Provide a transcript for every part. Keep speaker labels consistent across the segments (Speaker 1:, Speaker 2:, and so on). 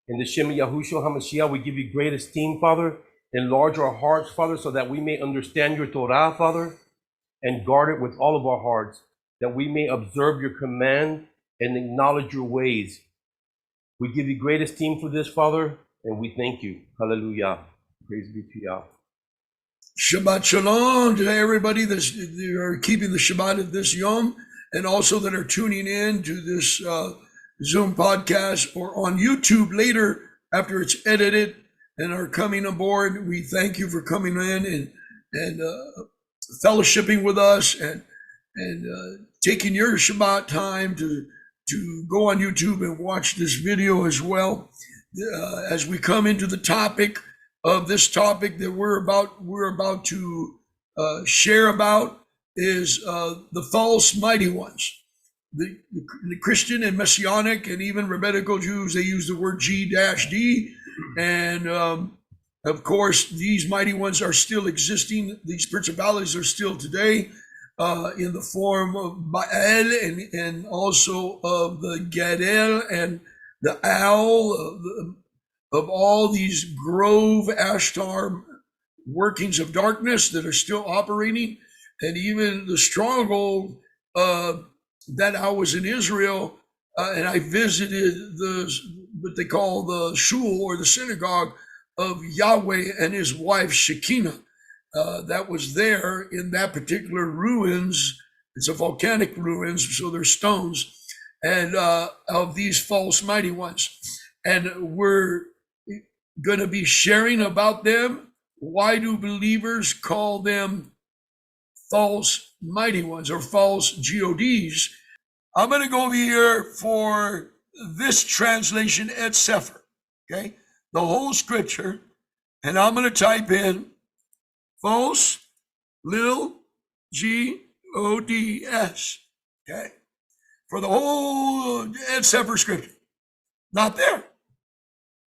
Speaker 1: In the Shem Yahushua HaMashiach, we give you great esteem, Father. Enlarge our hearts, Father, so that we may understand your Torah, Father, and guard it with all of our hearts, that we may observe your command and acknowledge your ways. We give you great esteem for this, Father, and we thank you. Hallelujah. Praise be to Yah.
Speaker 2: Shabbat Shalom to everybody that are keeping the Shabbat of this Yom, and also that are tuning in to this Zoom podcast or on YouTube later after it's edited and are coming aboard. We thank you for coming in and fellowshipping with us and taking your Shabbat time to go on YouTube and watch this video as well. As we come into the topic of this topic that we're about to share about is the false mighty ones. The Christian and Messianic and even Rabbinical Jews, they use the word G-D, and of course these mighty ones are still existing. These principalities are still today in the form of Baal and also of the Gadel and the Owl, of all these Grove Ashtar workings of darkness that are still operating, and even the stronghold that I was in Israel, and I visited what they call the shul or the synagogue of Yahweh and his wife Shekinah. That was there in that particular ruins. It's a volcanic ruins, so there's stones, and of these false mighty ones. And we're going to be sharing about them. Why do believers call them false mighty ones or false gods? I'm going to go over here for this translation et Sefer, okay? The whole scripture, and I'm going to type in false, little G-O-D-S, okay? For the whole et Sefer scripture. Not there.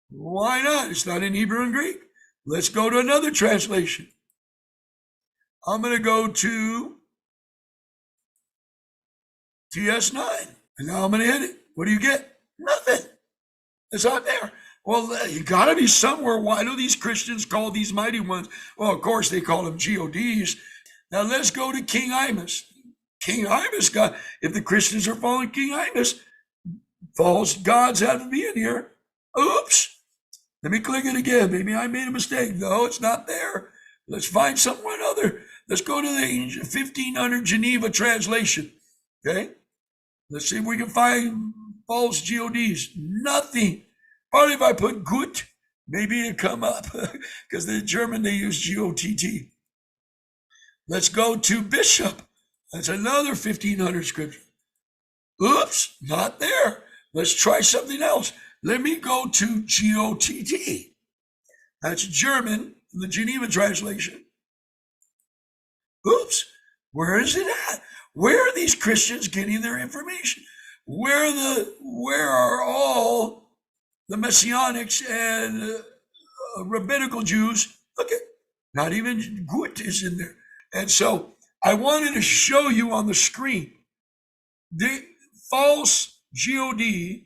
Speaker 2: Why not? It's not in Hebrew and Greek. Let's go to another translation. I'm going to go to TS9, and now I'm going to hit it. What do you get? Nothing. It's not there. Well, you got to be somewhere. Why do these Christians call these mighty ones? Well, of course, they call them GODs. Now, let's go to King Imus. King Imus got, if the Christians are following King Imus, false gods have to be in here. Oops. Let me click it again. Maybe I made a mistake. No, it's not there. Let's find someone other. Let's go to the 1500 Geneva translation. Okay. Let's see if we can find false GODs. Nothing. Probably if I put gut, maybe it'd come up because the German, they use G-O-T-T. Let's go to bishop. That's another 1500 scripture. Oops, not there. Let's try something else. Let me go to G-O-T-T. That's German, the Geneva translation. Oops, where is it at? Where are these Christians getting their information? Where are all the Messianics and Rabbinical Jews? Look at, not even gut is in there. And so I wanted to show you on the screen the false G-O-D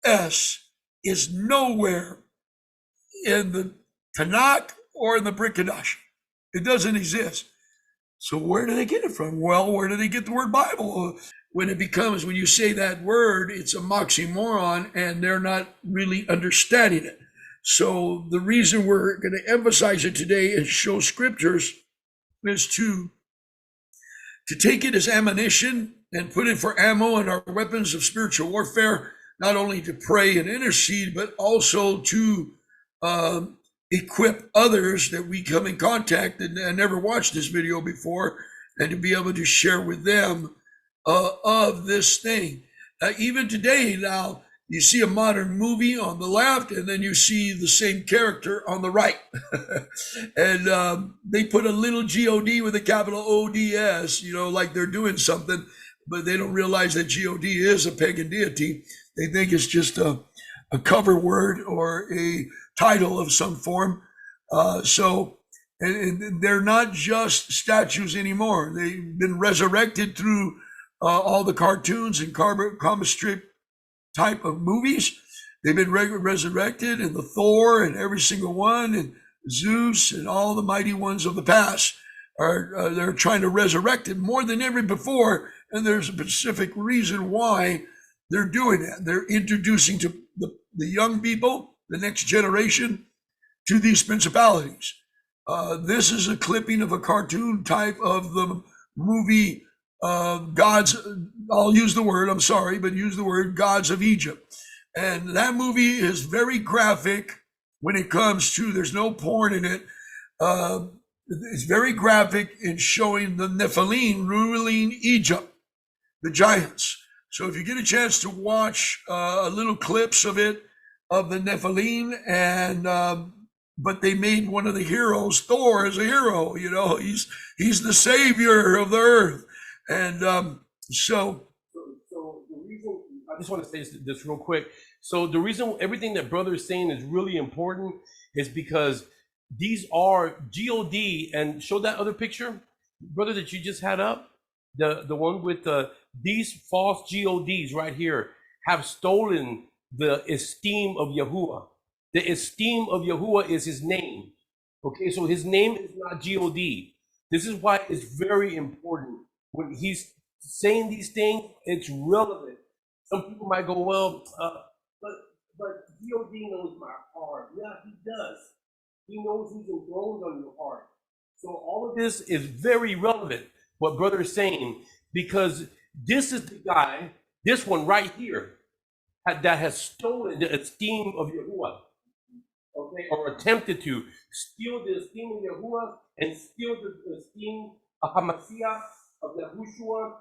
Speaker 2: S is nowhere in the TaNaK or in the Brit Kadash. It doesn't exist. So where do they get it from? Well, where do they get the word Bible? When you say that word, it's a moxymoron and they're not really understanding it. So the reason we're going to emphasize it today and show scriptures is to take it as ammunition and put it for ammo and our weapons of spiritual warfare, not only to pray and intercede, but also to equip others that we come in contact and never watched this video before, and to be able to share with them of this thing. Even today, now, you see a modern movie on the left, and then you see the same character on the right. And they put a little G-O-D with a capital O-D-S, like they're doing something, but they don't realize that G-O-D is a pagan deity. They think it's just a cover word or a title of some form. And they're not just statues anymore. They've been resurrected through all the cartoons and comic strip type of movies. They've been resurrected, and the Thor and every single one, and Zeus and all the mighty ones of the past are they're trying to resurrect it more than ever before. And there's a specific reason why they're doing that. They're introducing to the young people, the next generation, to these principalities. This is a clipping of a cartoon type of the movie Gods. I'll use the word, I'm sorry, but use the word Gods of Egypt. And that movie is very graphic when it comes to, there's no porn in it. It's very graphic in showing the Nephilim ruling Egypt, the giants. So if you get a chance to watch little clips of it, of the Nephilim, and but they made one of the heroes, Thor, as a hero. You know, he's the savior of the earth, and so
Speaker 1: the reason I just want to say this real quick. So the reason everything that brother is saying is really important is because these are God, and show that other picture, brother, that you just had up, the one with these false gods right here have stolen the esteem of Yahuwah. The esteem of Yahuwah is his name. Okay, so his name is not God. This is why it's very important. When he's saying these things, it's relevant. Some people might go, well, but God knows my heart. Yeah, he does. He knows who's enthroned on your heart. So all of this is very relevant, what brother is saying, because this is the guy, this one right here, that has stolen the esteem of Yahuwah, okay, or attempted to steal the esteem of Yahuwah and steal the esteem of Hamashiach, of Yahushua,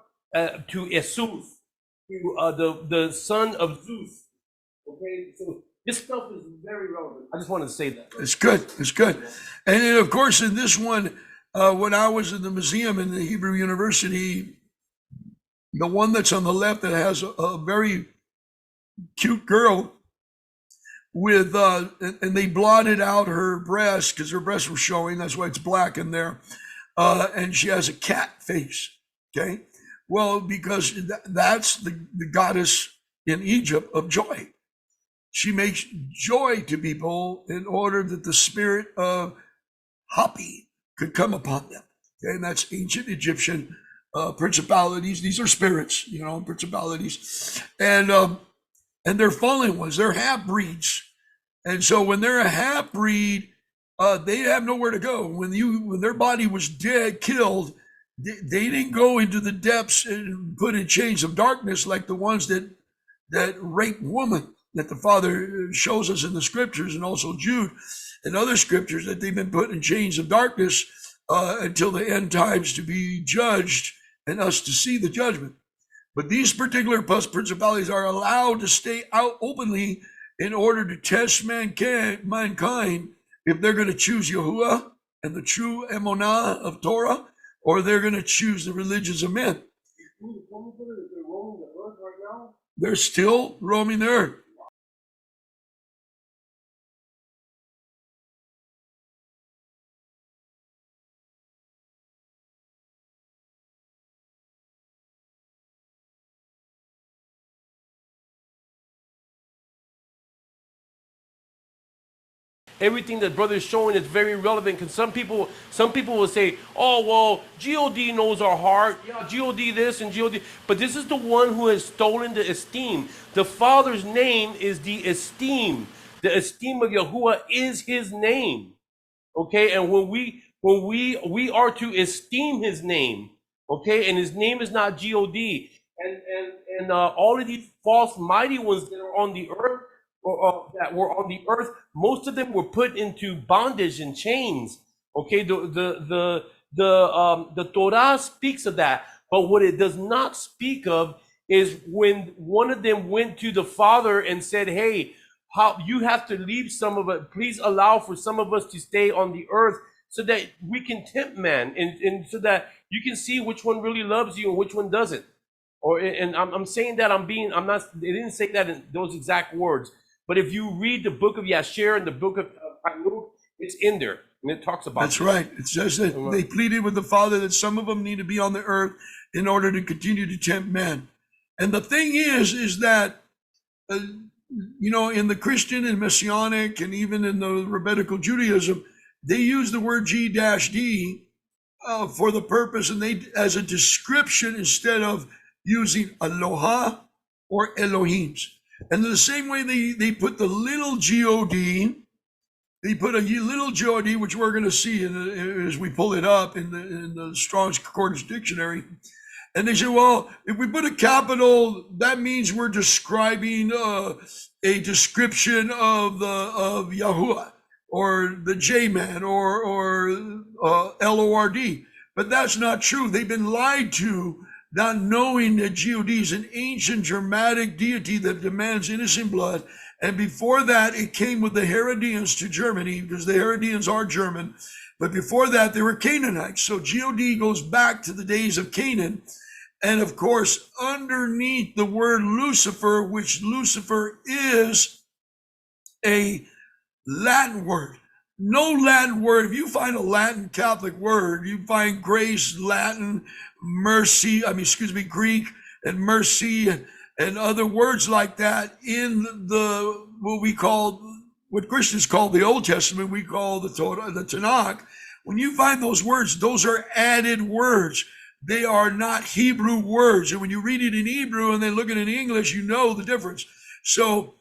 Speaker 1: to Jesus, to the son of Zeus. Okay, so this stuff is very relevant. I just wanted to say that.
Speaker 2: It's good. It's good. And then, of course, in this one, when I was in the museum in the Hebrew University, the one that's on the left that has a very cute girl with, and they blotted out her breasts because her breasts were showing. That's why it's black in there. And she has a cat face. Okay. Well, because that's the goddess in Egypt of joy. She makes joy to people in order that the spirit of Hapi could come upon them. Okay, and that's ancient Egyptian principalities. These are spirits, you know, principalities, and they're fallen ones. They're half breeds, and so when they're a half breed, they have nowhere to go. When their body was dead, killed, they didn't go into the depths and put in chains of darkness like the ones that raped woman, that the Father shows us in the scriptures, and also Jude and other scriptures, that they've been put in chains of darkness until the end times to be judged and us to see the judgment. But these particular principalities are allowed to stay out openly in order to test mankind if they're going to choose Yahuwah and the true emunah of Torah, or they're going to choose the religions of men. They're still roaming the earth.
Speaker 1: Everything that brother is showing is very relevant, because some people will say, oh, well, God knows our heart. Yeah, God this and God. But this is the one who has stolen the esteem. The Father's name is the esteem. The esteem of Yahuwah is his name. Okay, and when we are to esteem his name, okay, and his name is not God. And all of these false mighty ones that are on the earth, or that were on the earth, most of them were put into bondage and chains. Okay, the Torah speaks of that, but what it does not speak of is when one of them went to the Father and said, "Hey, how you have to leave some of it. Please allow for some of us to stay on the earth, so that we can tempt man, and so that you can see which one really loves you and which one doesn't." Or, and I'm saying that I'm not. They didn't say that in those exact words. But if you read the book of Yashar and the book of TaNaK, it's in there, and it talks about
Speaker 2: That's right. It says that they pleaded with the Father that some of them need to be on the earth in order to continue to tempt men. And the thing is that in the Christian and Messianic and even in the Rabbinical Judaism, they use the word G-D for the purpose, and they as a description instead of using Aloha or Elohims. And in the same way they put the little G-O-D, they put a little G-O-D, which we're going to see as we pull it up in the Strong's Concordance Dictionary. And they say, well, if we put a capital, that means we're describing a description of Yahuwah or the J-man or L-O-R-D. But that's not true. They've been lied to, not knowing that God is an ancient Germanic deity that demands innocent blood. And before that, it came with the Herodians to Germany, because the Herodians are German. But before that, they were Canaanites. So God goes back to the days of Canaan. And of course, underneath the word Lucifer, which Lucifer is a Latin word. No Latin word. If you find a Latin Catholic word, you find grace, Latin, mercy, Greek and mercy and other words like that in the what Christians call the Old Testament, we call the Torah, the TaNaK. When you find those words, those are added words. They are not Hebrew words. And when you read it in Hebrew and then look at it in English, you know the difference. So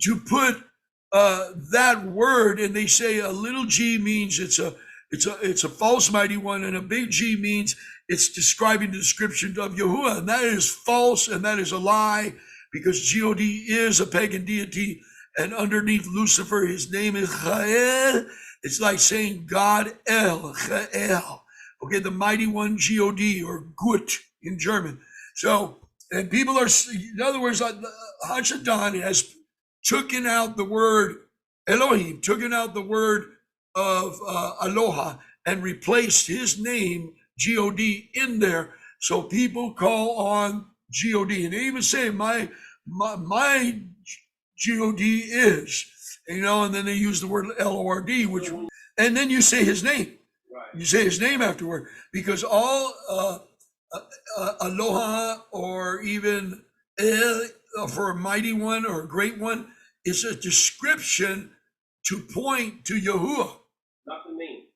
Speaker 2: to put that word, and they say a little g means it's a false mighty one, and a big G means it's describing the description of Yahuwah, and that is false and that is a lie, because God is a pagan deity, and underneath Lucifer, his name is Chael. It's like saying God El, Chael. Okay, the mighty one, God, or Gut in German. So, and people are, in other words, Hashadon has taken out the word Elohim, taken out the word of Aloha, and replaced his name, God, in there. So people call on God, and they even say, my God is, and then they use the word L-O-R-D, and then you say his name. You say his name afterward, because all Aloha or even El for a mighty one or a great one is a description to point to Yahuwah.
Speaker 1: Not the name.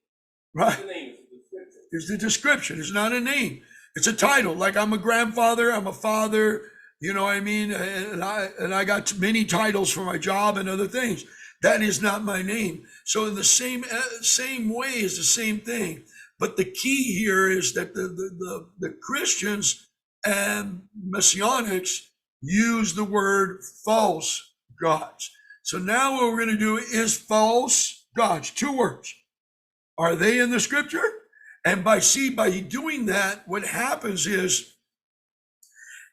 Speaker 2: Right.
Speaker 1: The name is the description.
Speaker 2: It's the description. It's not a name. It's a title. Like I'm a grandfather, I'm a father, and I got many titles for my job and other things. That is not my name. So in the same way is the same thing. But the key here is that the Christians and Messianics use the word false gods. So now what we're going to do is false gods. 2 words. Are they in the scripture? And by doing that, what happens is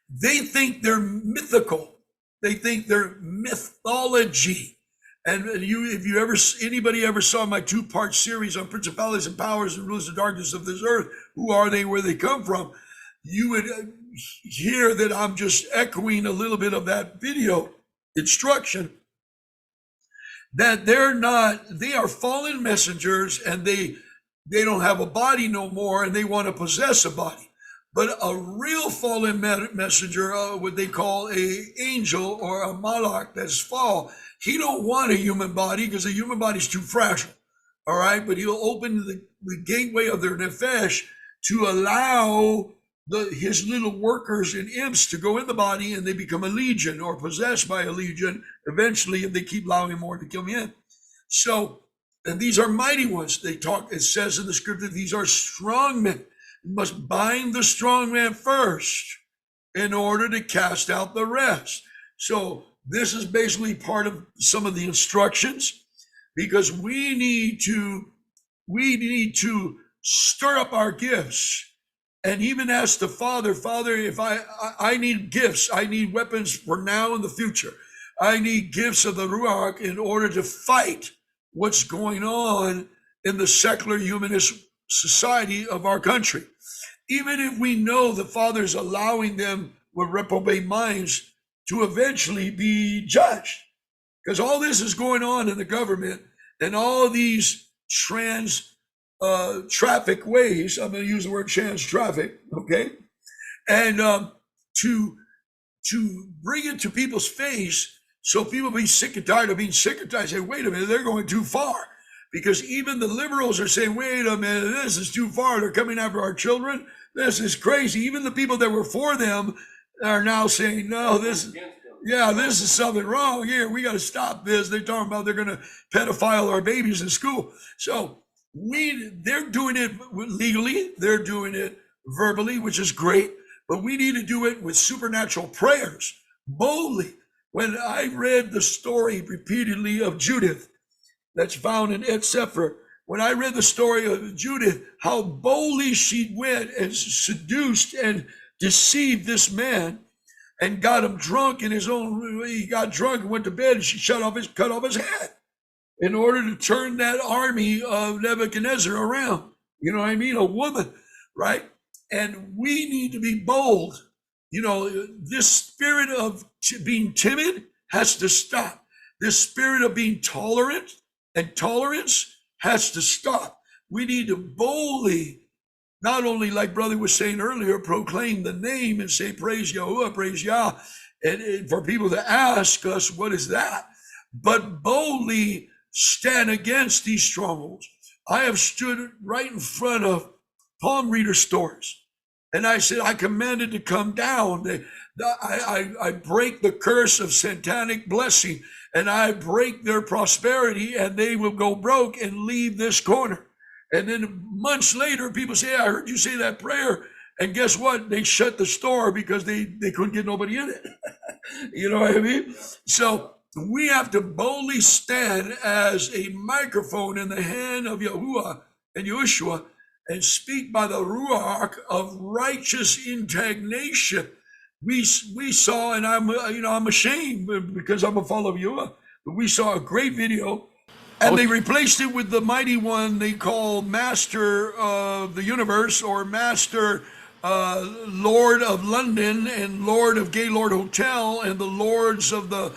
Speaker 2: they think they're mythical. They think they're mythology. And if anybody ever saw my 2-part series on principalities and powers and rulers of darkness of this earth, who are they, where they come from, you would hear that I'm just echoing a little bit of that video instruction, that they are fallen messengers, and they don't have a body no more, and they want to possess a body. But a real fallen messenger, what they call a angel or a malach that's fall, he don't want a human body, because a human body is too fragile. All right, but he'll open the gateway of their nefesh to allow his little workers and imps to go in the body, and they become a legion or possessed by a legion eventually, if they keep allowing more to come in. So, and these are mighty ones. It says in the scripture, these are strong men. You must bind the strong man first in order to cast out the rest. So this is basically part of some of the instructions, because we need to stir up our gifts, and even ask the Father, if I need gifts, I need weapons for now and the future. I need gifts of the Ruach in order to fight what's going on in the secular humanist society of our country. Even if we know the Father's allowing them with reprobate minds to eventually be judged, because all this is going on in the government, and all these traffic ways, I'm going to use the word trans traffic, okay? And to bring it to people's face So people be sick and tired of being sick and tired. Say, wait a minute, they're going too far. Because even the liberals are saying, wait a minute, this is too far. They're coming after our children. This is crazy. Even the people that were for them are now saying, no, this is something wrong here. We got to stop this. They're talking about they're going to pedophile our babies in school. So they're doing it legally. They're doing it verbally, which is great. But we need to do it with supernatural prayers, boldly. When I read the story repeatedly of Judith, that's found in Et Sefer, when I read the story of Judith, how boldly she went and seduced and deceived this man and got him drunk in his own, he got drunk and went to bed and she cut off his head in order to turn that army of Nebuchadnezzar around. You know what I mean? A woman, right? And we need to be bold. You know, this spirit of being timid has to stop. This spirit of being tolerant and tolerance has to stop. We need to boldly, not only like brother was saying earlier, proclaim the name and say, praise Yahuwah, praise Yah, and for people to ask us, what is that? But boldly stand against these strongholds. I have stood right in front of palm reader stores. And I said, I commanded to come down. I break the curse of satanic blessing and I break their prosperity and they will go broke and leave this corner. And then months later, people say, I heard you say that prayer. And guess what? They shut the store because they couldn't get nobody in it. You know what I mean? So we have to boldly stand as a microphone in the hand of Yahuwah and Yeshua and speak by the Ruach of righteous indignation. We saw, and I'm ashamed because I'm a follower of Yahuwah, but we saw a great video, and they replaced it with the mighty one they call Master of the Universe, or Master Lord of London, and Lord of Gaylord Hotel, and the Lords of the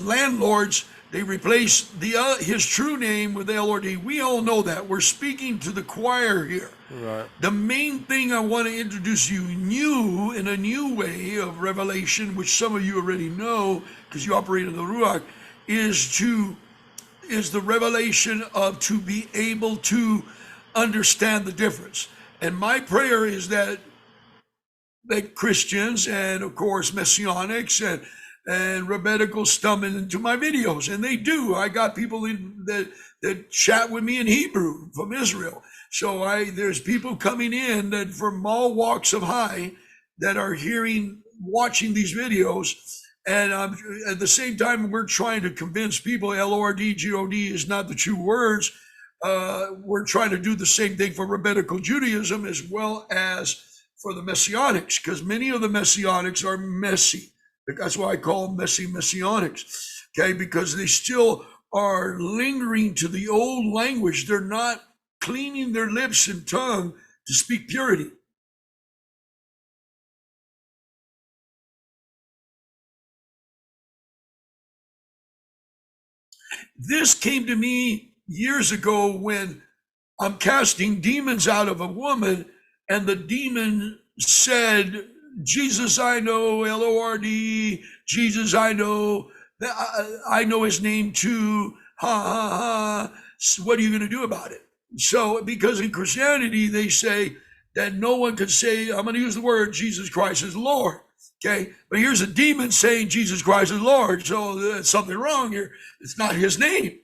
Speaker 2: landlords. They replaced his true name with LRD. We all know that. We're speaking to the choir here. Right. The main thing I want to introduce you in a new way of revelation, which some of you already know because you operate in the Ruach, is the revelation of to be able to understand the difference. And my prayer is that Christians and of course Messianics and Rabbinical stumble into my videos, and they do. I got people that chat with me in Hebrew from Israel. So there's people coming in that from all walks of high that are watching these videos, and at the same time we're trying to convince people LORD, GOD is not the true words. We're trying to do the same thing for Rabbinical Judaism as well as for the Messianics, because many of the Messianics are messy. That's why I call them messy Messianics, okay? Because they still are lingering to the old language. They're not cleaning their lips and tongue to speak purity. This came to me years ago when I'm casting demons out of a woman, and the demon said, Jesus, I know, L-O-R-D, Jesus, I know his name too, ha, ha, ha. So what are you going to do about it? So, because in Christianity, they say that no one can say, I'm going to use the word, Jesus Christ is Lord, okay? But here's a demon saying Jesus Christ is Lord, so there's something wrong here. It's not his name,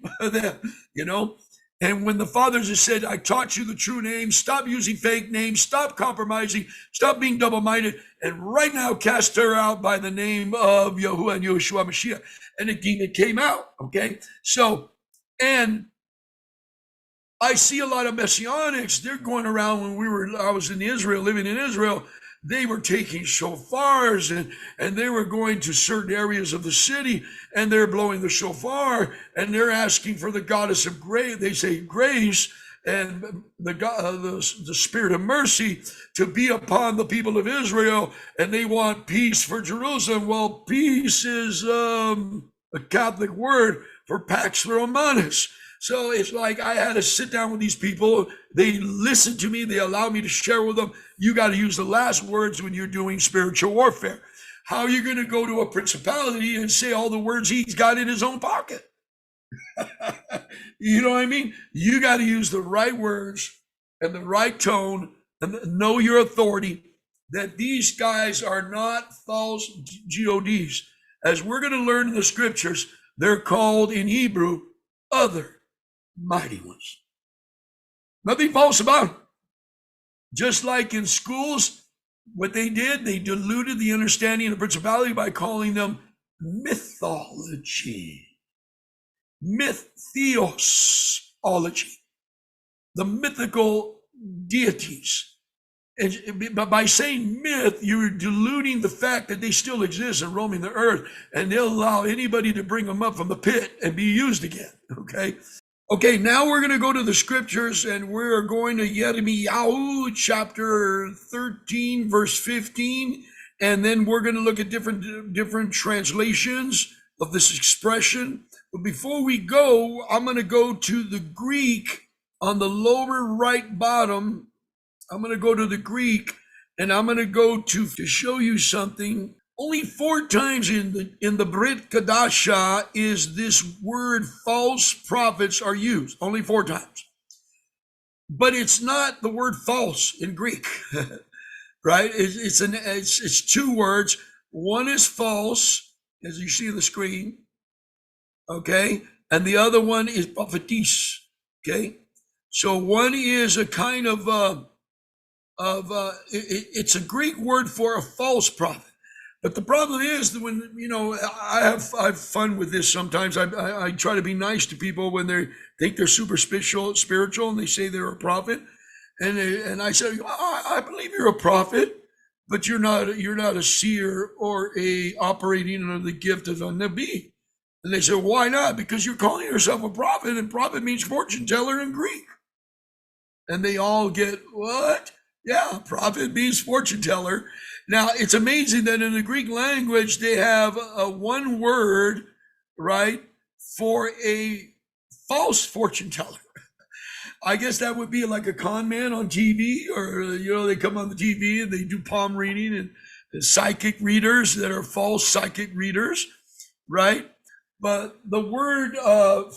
Speaker 2: you know? And when the fathers have said, I taught you the true name, stop using fake names, stop compromising, stop being double-minded, and right now cast her out by the name of Yahuwah and Yeshua Mashiach. And the demon came out, okay? So, and I see a lot of Messianics, they're going around I was in Israel, living in Israel, they were taking shofars and they were going to certain areas of the city and they're blowing the shofar and they're asking for the goddess of grace. They say grace and the spirit of mercy to be upon the people of Israel, and they want peace for Jerusalem. Well, peace is a Catholic word for Pax Romanus. So it's like I had to sit down with these people. They listen to me. They allow me to share with them. You got to use the last words when you're doing spiritual warfare. How are you going to go to a principality and say all the words he's got in his own pocket? You know what I mean? You got to use the right words and the right tone and know your authority, that these guys are not false gods. As we're going to learn in the scriptures, they're called in Hebrew other mighty ones. Nothing false about them. Just like in schools, what they did, they diluted the understanding of principality by calling them mythology. Mythosology, the mythical deities. And by saying myth, you're diluting the fact that they still exist and roaming the earth, and they'll allow anybody to bring them up from the pit and be used again. Okay, now we're going to go to the scriptures, and we're going to Yirmiyahu chapter 13, verse 15, and then we're going to look at different translations of this expression. But before we go, I'm going to go to the Greek on the lower right bottom. I'm going to go to the Greek, and I'm going to go to show you something. Only 4 times in the Brit Kadasha is this word false prophets are used. Only 4 times. But it's not the word false in Greek, right? It's 2 words. One is false, as you see on the screen. Okay, and the other one is prophetess. Okay, so one is a kind of it's a Greek word for a false prophet. But the problem is that when I have fun with this sometimes. I try to be nice to people when they think they're super spiritual, and they say they're a prophet, and I say, I believe you're a prophet, but you're not a seer or a operating under the gift of a nabi. And they say, why not? Because you're calling yourself a prophet, and prophet means fortune teller in Greek. And they all get, what? Yeah, prophet means fortune teller. Now, it's amazing that in the Greek language, they have one word, right, for a false fortune teller. I guess that would be like a con man on TV, or, they come on the TV and they do palm reading, and psychic readers that are false psychic readers, right? But the word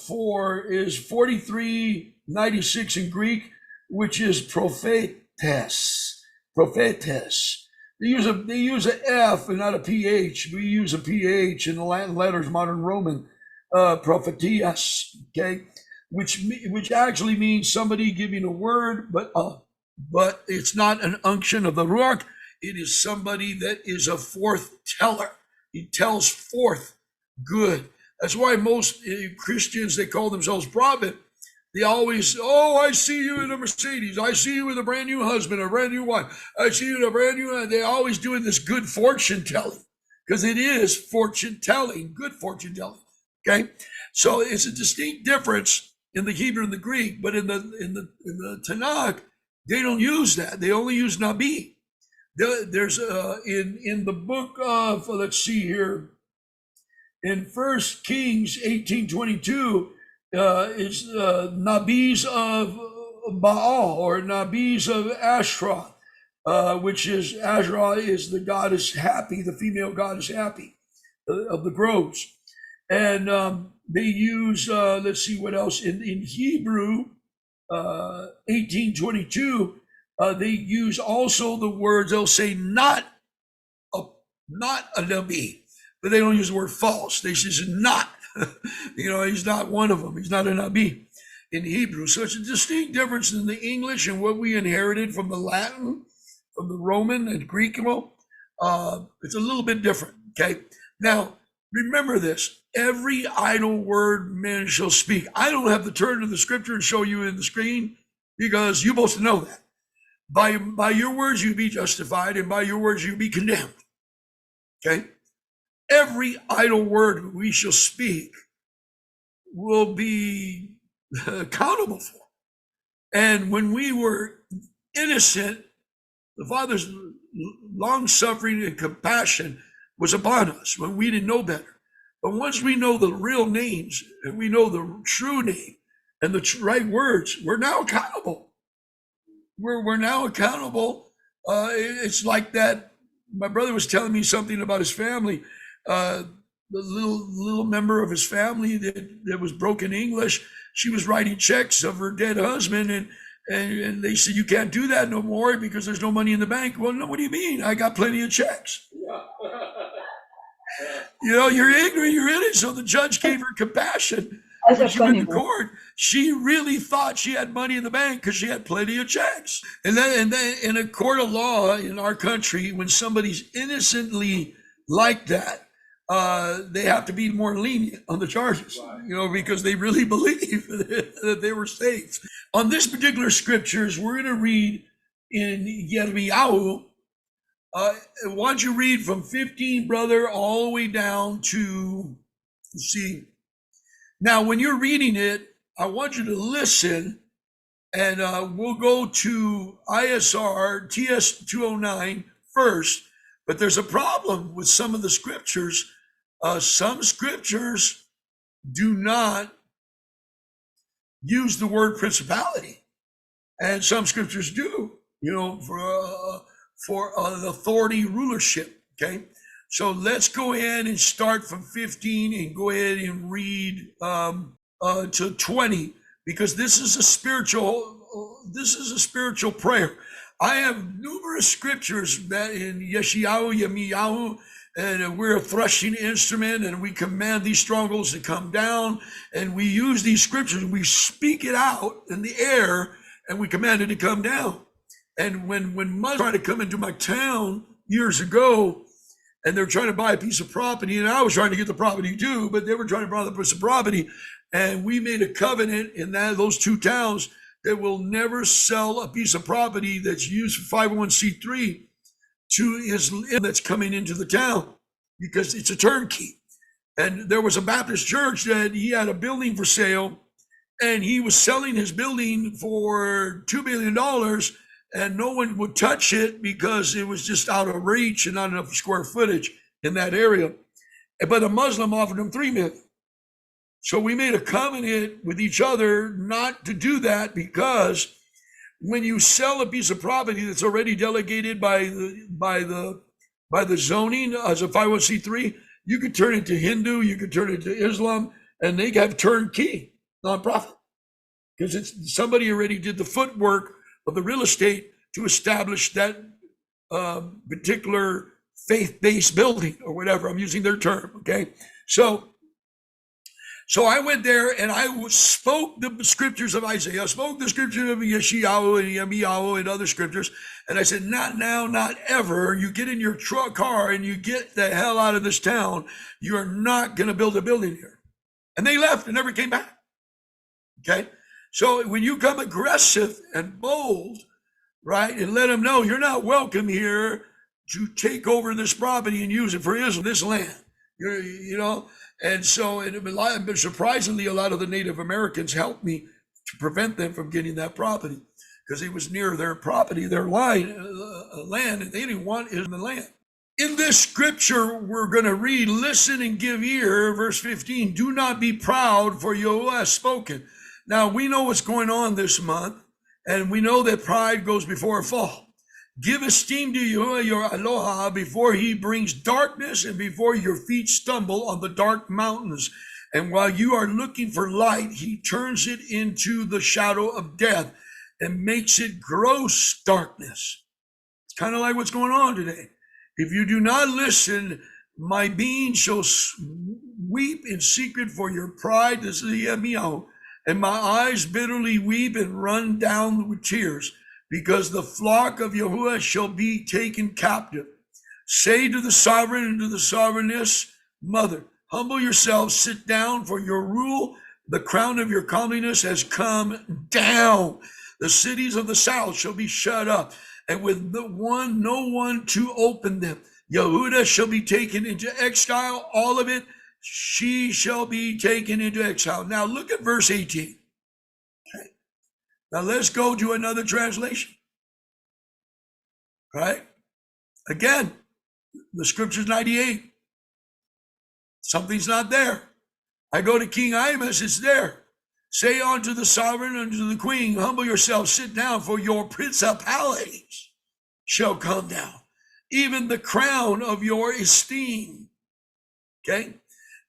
Speaker 2: for is 4396 in Greek, which is prophetes. Prophetes. They use a F and not a PH. We use a PH in the Latin letters, modern Roman, prophetias, okay, which actually means somebody giving a word, but it's not an unction of the Ruach. It is somebody that is a forth teller. He tells forth good. That's why most Christians, they call themselves prophet. They always, I see you in a Mercedes. I see you with a brand new husband, a brand new wife. I see you in a brand new, they're always doing this good fortune telling, because it is fortune telling, good fortune telling. Okay. So it's a distinct difference in the Hebrew and the Greek, but in the Tanakh, they don't use that. They only use Nabi. There's in the book of, let's see here, in 1 Kings 18:22, it's Nabis of Baal, or Nabis of Asherah, which is, Asherah is the goddess happy, the female goddess happy of the groves. And they use, let's see what else, in Hebrew 18:22, they use also the words, they'll say not a Nabi, but they don't use the word false. They say not. He's not one of them. He's not a Nabi in Hebrew. So it's a distinct difference in the English and what we inherited from the Latin, from the Roman and Greek. It's a little bit different. Okay. Now, remember this. Every idle word men shall speak. I don't have to turn to the scripture and show you in the screen, because you're supposed to know that. By your words you be justified, and by your words you be condemned. Okay? Every idle word we shall speak will be accountable for. And when we were innocent, the Father's long suffering and compassion was upon us when we didn't know better. But once we know the real names, and we know the true name and the right words, we're now accountable. We're now accountable. It's like that my brother was telling me something about his family. The little member of his family that was broken English, she was writing checks of her dead husband, and they said, you can't do that no more because there's no money in the bank. Well, no, what do you mean? I got plenty of checks. You're ignorant, you're in it. So the judge gave her compassion. When she went to court, she really thought she had money in the bank because she had plenty of checks. And then in a court of law in our country, when somebody's innocently like that, they have to be more lenient on the charges, because they really believe that they were safe. On this particular scriptures, we're going to read in Yirmiyahu. Why don't you read from 15, brother, all the way down to, now when you're reading it, I want you to listen, and we'll go to ISR TS 209 first, but there's a problem with some of the scriptures. Some scriptures do not use the word principality, and some scriptures do, for authority, rulership. Okay, so let's go ahead and start from 15 and go ahead and read to 20, because this is a spiritual prayer. I have numerous scriptures that in Yirmiyahu, and we're a threshing instrument, and we command these strongholds to come down, and we use these scriptures, we speak it out in the air, and we command it to come down. And when Muslims tried to come into my town years ago, and they're trying to buy a piece of property, and I was trying to get the property too, but they were trying to buy the piece of property, and we made a covenant in those two towns that will never sell a piece of property that's used for 501c3 to Islam that's coming into the town, because it's a turnkey. And there was a Baptist church that he had a building for sale, and he was selling his building for $2 million, and no one would touch it because it was just out of reach and not enough square footage in that area. But a Muslim offered him $3 million. So we made a covenant with each other not to do that, because when you sell a piece of property that's already delegated by the zoning as a 501c3, you could turn it to Hindu, you could turn it to Islam, and they have turnkey nonprofit, because somebody already did the footwork of the real estate to establish that particular faith-based building or whatever. I'm using their term. Okay, so I went there and I spoke the scriptures of Isaiah, spoke the scriptures of Yeshayahu and Yirmiyahu and other scriptures. And I said, not now, not ever. You get in your car and you get the hell out of this town. You are not going to build a building here. And they left and never came back. Okay. So when you come aggressive and bold, right, and let them know you're not welcome here to take over this property and use it for Israel, this land, and so, surprisingly, a lot of the Native Americans helped me to prevent them from getting that property, because it was near their property, their land, and they didn't want it in the land. In this scripture, we're going to read, listen and give ear, verse 15, do not be proud, for Yahuwah has spoken. Now, we know what's going on this month, and we know that pride goes before a fall. Give esteem to Yahuwah your Aloha before he brings darkness and before your feet stumble on the dark mountains. And while you are looking for light, he turns it into the shadow of death and makes it gross darkness. It's kind of like what's going on today. If you do not listen, my being shall weep in secret for your pride, this is Yirmiyahu, and my eyes bitterly weep and run down with tears, because the flock of Yahuwah shall be taken captive. Say to the sovereign and to the sovereigness, mother, humble yourselves, sit down, for your rule, the crown of your comeliness has come down. The cities of the south shall be shut up, and with no one to open them. Yehudah shall be taken into exile, all of it, she shall be taken into exile. Now look at verse 18. Now let's go to another translation, right? Again, the scripture's 98. Something's not there. I go to King Imus, it's there. Say unto the sovereign, unto the queen, humble yourself, sit down, for your principalities shall come down. even the crown of your esteem. Okay.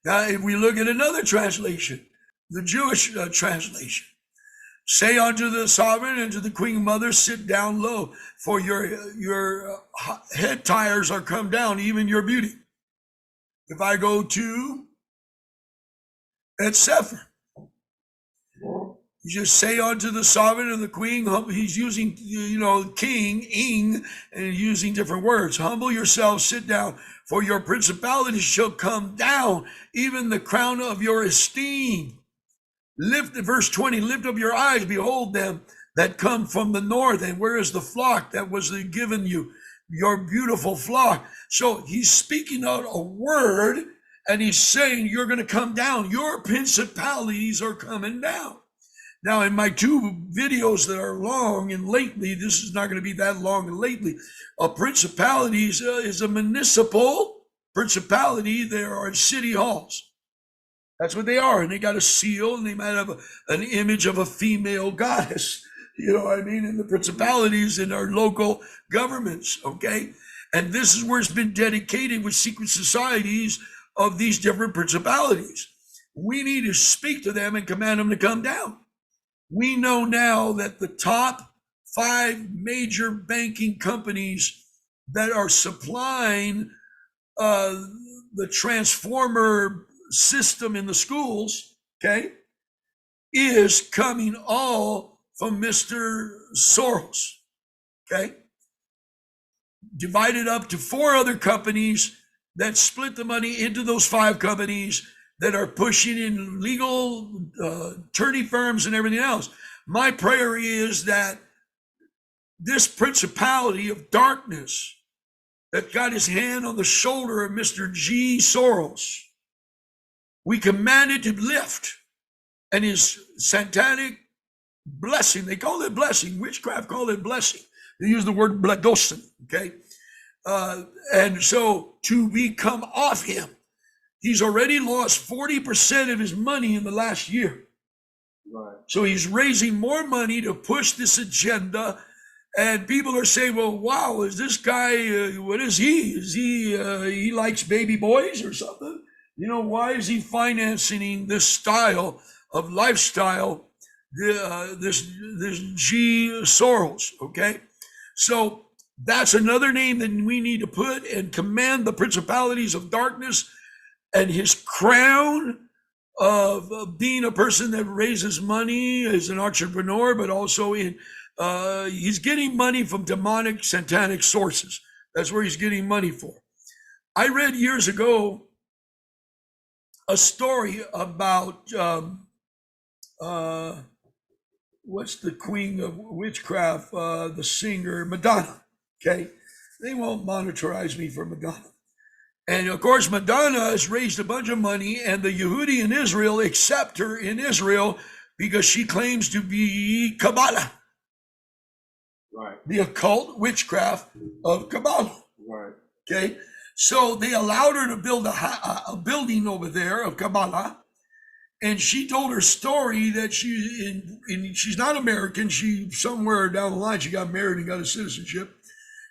Speaker 2: Now, if we look at another translation, the Jewish translation, say unto the sovereign and to the queen mother, sit down low, for your head tires are come down, even your beauty. If I go to at Sefer, you just say unto the sovereign and the queen, he's using, king, ing, and using different words. Humble yourselves, sit down, for your principalities shall come down, even the crown of your esteem. Lift, verse 20, lift up your eyes, behold them that come from the north. And where is the flock that was given you? Your beautiful flock. So he's speaking out a word, and he's saying, you're going to come down. Your principalities are coming down. Now, in my two videos that are long and lately, this is not going to be that long and lately, a principality is a municipal principality. There are city halls. That's what they are. And they got a seal, and they might have an image of a female goddess, you know what I mean, in the principalities in our local governments, okay? And this is where it's been dedicated with secret societies of these different principalities. We need to speak to them and command them to come down. We know now that the top 5 major banking companies that are supplying the transformer system in the schools, okay, is coming all from Mr. Soros, okay? Divided up to 4 other companies that split the money into those 5 companies that are pushing in legal attorney firms and everything else. My prayer is that this principality of darkness that got his hand on the shoulder of Mr. G. Soros, we command it to lift, and his satanic blessing, they call it blessing, witchcraft call it blessing. They use the word bladosin, okay? And so to become off him. He's already lost 40% of his money in the last year. Right. So he's raising more money to push this agenda. And people are saying, well, wow, is this guy, what is he? Is he likes baby boys or something? You know, why is he financing this style of lifestyle, this G. Soros, okay? So that's another name that we need to put and command the principalities of darkness. And his crown of being a person that raises money as an entrepreneur, but also he's getting money from demonic, satanic sources. That's where he's getting money for. I read years ago a story about what's the queen of witchcraft, the singer Madonna. Okay, they won't monetize me for Madonna. And of course, Madonna has raised a bunch of money, and the Yehudi in Israel accept her in Israel because she claims to be Kabbalah. Right. The occult witchcraft of Kabbalah. Right. Okay. So they allowed her to build a building over there of Kabbalah. And she told her story that she's not American. She somewhere down the line, she got married and got a citizenship.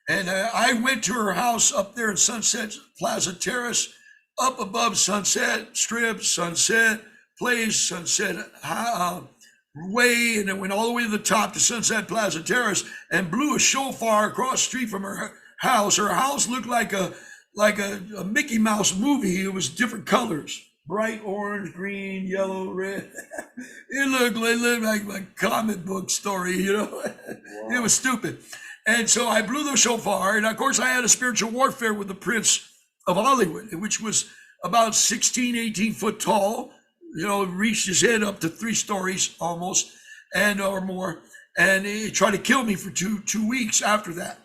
Speaker 2: And I went to her house up there in Sunset Plaza Terrace, up above Sunset Strip, Sunset Place, Sunset Way, and it went all the way to the top to Sunset Plaza Terrace and blew a shofar across the street from her house. Her house looked like a Mickey Mouse movie. It was different colors, bright orange, green, yellow, red. It looked like a comic book story, you know. Wow. It was stupid. And so I blew the shofar, and of course I had a spiritual warfare with the Prince of Hollywood, which was about 16, 18 foot tall, you know, reached his head up to 3 stories almost, and or more. And he tried to kill me for two weeks after that.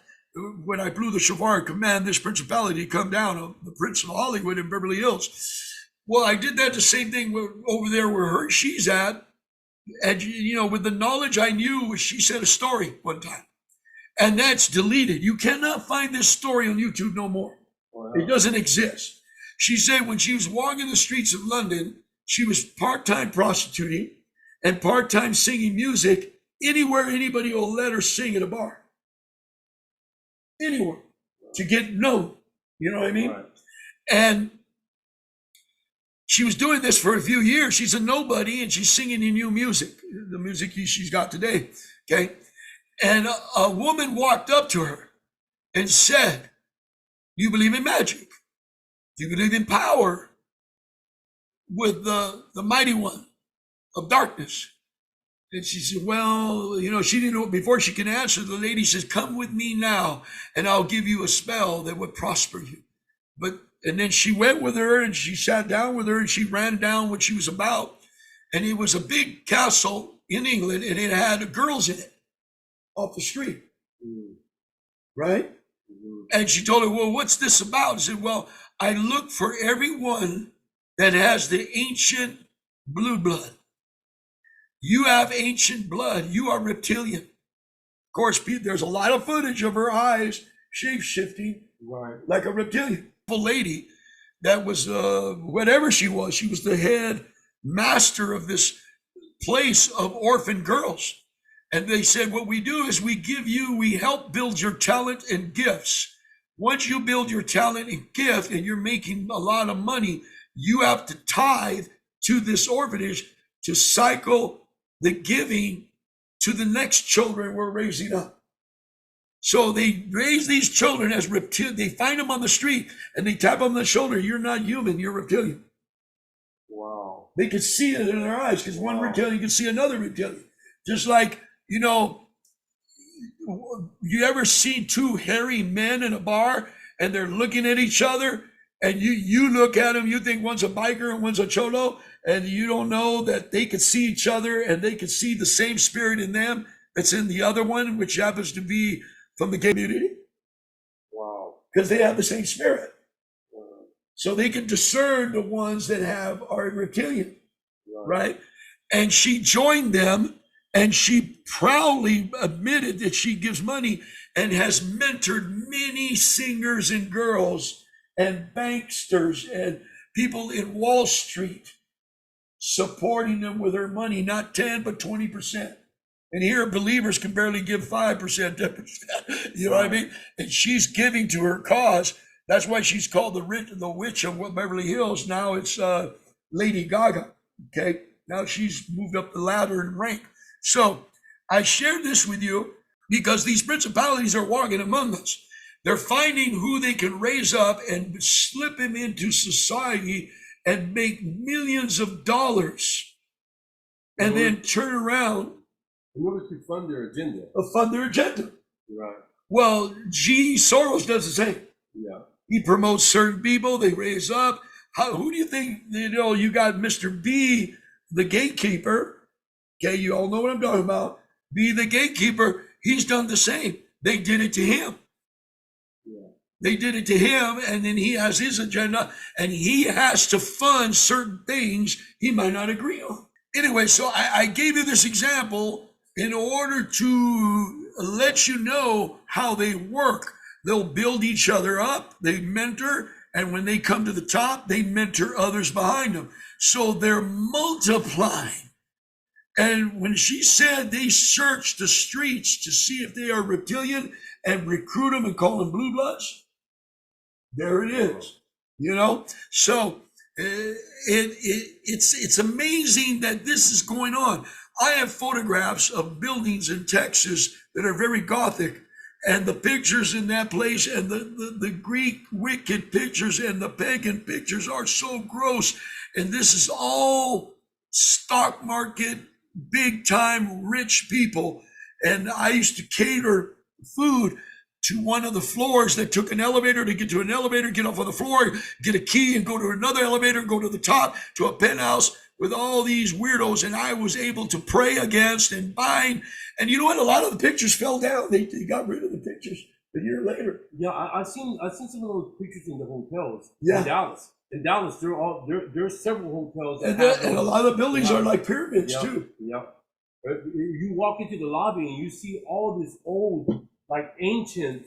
Speaker 2: When I blew the shofar and command this principality to come down, the Prince of Hollywood in Beverly Hills. Well, I did that the same thing over there where she's at. And, you know, with the knowledge I knew, she said a story one time. And that's deleted. You cannot find this story on YouTube no more. Wow. It doesn't exist. She said when she was walking the streets of London, she was part-time prostituting and part-time singing music anywhere anybody will let her sing at a bar. Anywhere. to get known. You know what I mean?
Speaker 1: Right.
Speaker 2: And she was doing this for a few years. She's a nobody, and she's singing in new music, the music she's got today. Okay. And a woman walked up to her and said, "You believe in magic? Do you believe in power with the mighty one of darkness?" And she said, "Well, she didn't know." Before she can answer, the lady says, "Come with me now, and I'll give you a spell that would prosper you." And then she went with her, and she sat down with her, and she ran down what she was about. And it was a big castle in England, and it had girls in it off the street. Right? And she told her, "Well, what's this about?" She said, "Well, I look for everyone that has the ancient blue blood. You have ancient blood. You are reptilian." Of course, there's a lot of footage of her eyes shape-shifting like a reptilian. A lady that was, whatever she was the head master of this place of orphan girls. And they said, "What we do is we help build your talent and gifts. Once you build your talent and gift and you're making a lot of money, you have to tithe to this orphanage to cycle the giving to the next children we're raising up." So they raise these children as reptilian. They find them on the street and they tap them on the shoulder. "You're not human, you're reptilian."
Speaker 1: Wow.
Speaker 2: They could see it in their eyes because one reptilian can see another reptilian. Just like, you ever seen two hairy men in a bar and they're looking at each other, and you look at them, you think one's a biker and one's a cholo, and you don't know that they could see each other and they could see the same spirit in them that's in the other one, which happens to be from the gay community?
Speaker 1: Wow.
Speaker 2: Because they have the same spirit. So they can discern the ones that are reptilian, right? And she joined them, and she proudly admitted that she gives money and has mentored many singers and girls and banksters and people in Wall Street, supporting them with her money, not 10, but 20%. And here believers can barely give 5%, 10%, you know what I mean? And she's giving to her cause. That's why she's called the witch of Beverly Hills. Now it's Lady Gaga, okay? Now she's moved up the ladder in rank. So I shared this with you because these principalities are walking among us. They're finding who they can raise up and slip him into society and make millions of dollars and then turn around.
Speaker 1: In order to fund their agenda.
Speaker 2: Fund their agenda.
Speaker 1: Right.
Speaker 2: Well, G. Soros does the same.
Speaker 1: Yeah.
Speaker 2: He promotes certain people, they raise up. Who do you think, you got Mr. B, the gatekeeper. Okay, you all know what I'm talking about. B, the gatekeeper, he's done the same. They did it to him.
Speaker 1: Yeah.
Speaker 2: They did it to him, and then he has his agenda, and he has to fund certain things he might not agree on. Anyway, so I gave you this example in order to let you know how they work. They'll build each other up, they mentor, and when they come to the top, they mentor others behind them. So they're multiplying. And when she said they search the streets to see if they are reptilian and recruit them and call them blue bloods, there it is, So it's amazing that this is going on. I have photographs of buildings in Texas that are very Gothic, and the pictures in that place and the Greek wicked pictures and the pagan pictures are so gross. And this is all stock market, big time rich people. And I used to cater food to one of the floors that took an elevator to get to an elevator, get off on the floor, get a key and go to another elevator, go to the top to a penthouse with all these weirdos. And I was able to pray against and bind. And you know what? A lot of the pictures fell down. They got rid of the pictures a year later.
Speaker 1: Yeah, I've seen some of those pictures in the hotels
Speaker 2: in
Speaker 1: Dallas. In Dallas, there's several hotels
Speaker 2: and a lot of the buildings are like pyramids too.
Speaker 1: Yeah. You walk into the lobby and you see all this old, like ancient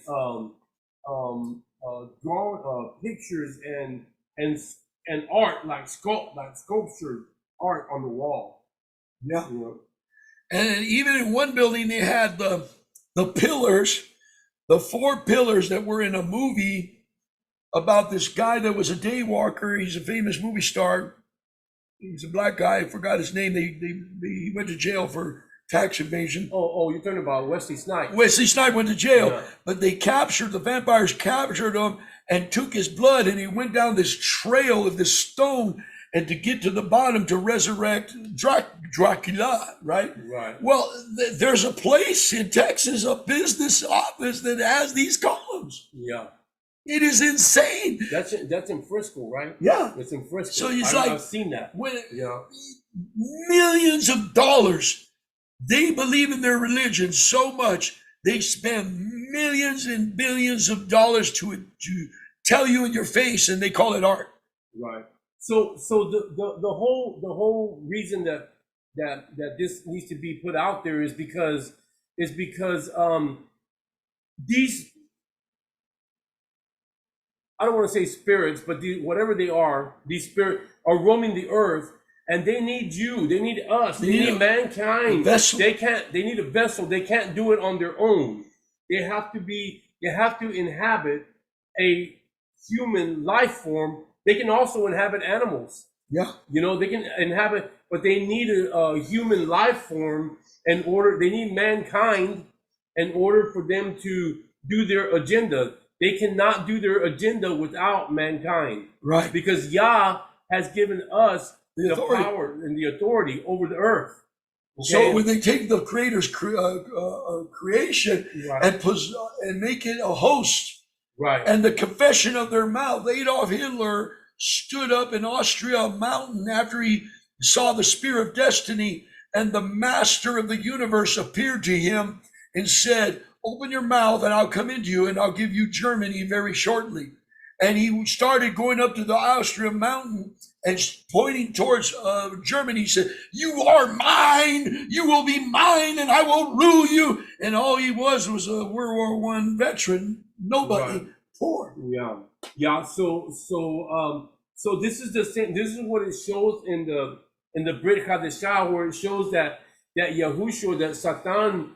Speaker 1: drawn pictures and art, like sculpture art on the wall.
Speaker 2: Yeah. And even in one building, they had the pillars the 4 pillars that were in a movie about this guy that was a day walker. He's a famous movie star. He's a black guy. I forgot his name. He went to jail for tax evasion.
Speaker 1: Oh, you're talking about Wesley Snipes.
Speaker 2: Wesley Snipes went to jail,
Speaker 1: Yeah.
Speaker 2: but the vampires captured him and took his blood, and he went down this trail of this stone, and to get to the bottom to resurrect Dracula, right?
Speaker 1: Right.
Speaker 2: Well, there's a place in Texas, a business office that has these columns.
Speaker 1: Yeah.
Speaker 2: It is insane.
Speaker 1: That's in Frisco, right?
Speaker 2: Yeah.
Speaker 1: It's in Frisco.
Speaker 2: So it's like,
Speaker 1: I've seen that. Yeah.
Speaker 2: Millions of dollars. They believe in their religion so much, they spend millions and billions of dollars to tell you in your face, and they call it art.
Speaker 1: Right. So the whole reason that this needs to be put out there is because these, I don't want to say spirits, but whatever they are, these spirits are roaming the earth, and they need you. They need us. They need mankind. They need a vessel. They can't do it on their own. They have to inhabit a human life form. They can also inhabit animals.
Speaker 2: Yeah.
Speaker 1: They can inhabit, but they need a human life form they need mankind in order for them to do their agenda. They cannot do their agenda without mankind.
Speaker 2: Right.
Speaker 1: Because Yah has given us the
Speaker 2: authority.
Speaker 1: power and the authority over the earth. Okay?
Speaker 2: So when they take the Creator's creation,
Speaker 1: Right.
Speaker 2: and make it a host,
Speaker 1: Right.
Speaker 2: and the confession of their mouth, Adolf Hitler stood up in Austria mountain after he saw the spear of destiny, and the master of the universe appeared to him and said, "Open your mouth and I'll come into you and I'll give you Germany very shortly." And he started going up to the Austria mountain and pointing towards Germany. He said, "You are mine, you will be mine, and I will rule you." And all he was a World War I veteran, nobody,
Speaker 1: Right.
Speaker 2: poor.
Speaker 1: Yeah. So this is the same. This is what it shows in the Brit Hadashah, where it shows that Yahushua, that Satan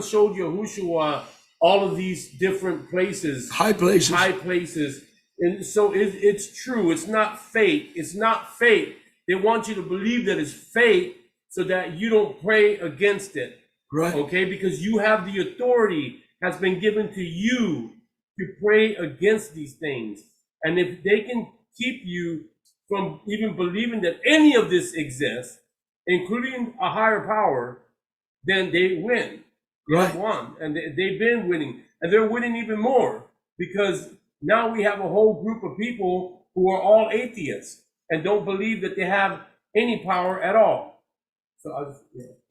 Speaker 1: showed Yahushua all of these different places,
Speaker 2: High places.
Speaker 1: and so it's true. It's not fake. It's not fake. They want you to believe that it's fake so that you don't pray against it.
Speaker 2: Right.
Speaker 1: Okay, because you have the authority has been given to you to pray against these things. And if they can keep you from even believing that any of this exists, including a higher power, then they win. They
Speaker 2: Right.
Speaker 1: have won. And they've been winning. And they're winning even more because now we have a whole group of people who are all atheists and don't believe that they have any power at all. So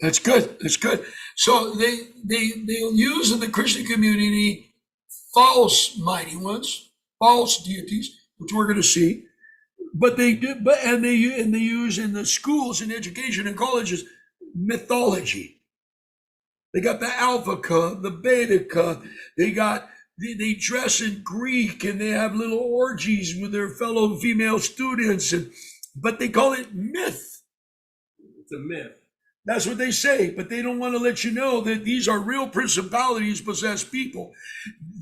Speaker 2: That's good. That's good. So they'll use in the Christian community false mighty ones, false deities, which we're going to see. But they use in the schools and education and colleges mythology. They got the Alpha Cub, the Beta Cub. They dress in Greek and they have little orgies with their fellow female students, but they call it myth.
Speaker 1: it's a myth.
Speaker 2: That's what they say, but they don't want to let you know that these are real principalities possessed people.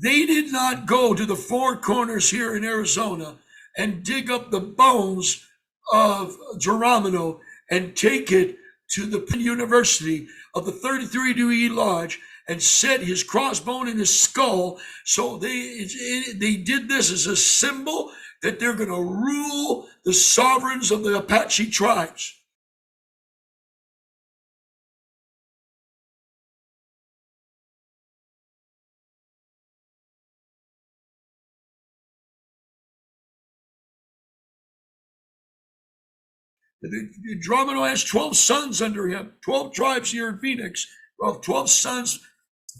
Speaker 2: They did not go to the Four Corners here in Arizona and dig up the bones of Geronimo and take it to the Penn University of the 33-degree lodge and set his crossbone in his skull. So they did this as a symbol that they're going to rule the sovereigns of the Apache tribes. Geronimo has 12 sons under him, 12 tribes here in Phoenix, 12 sons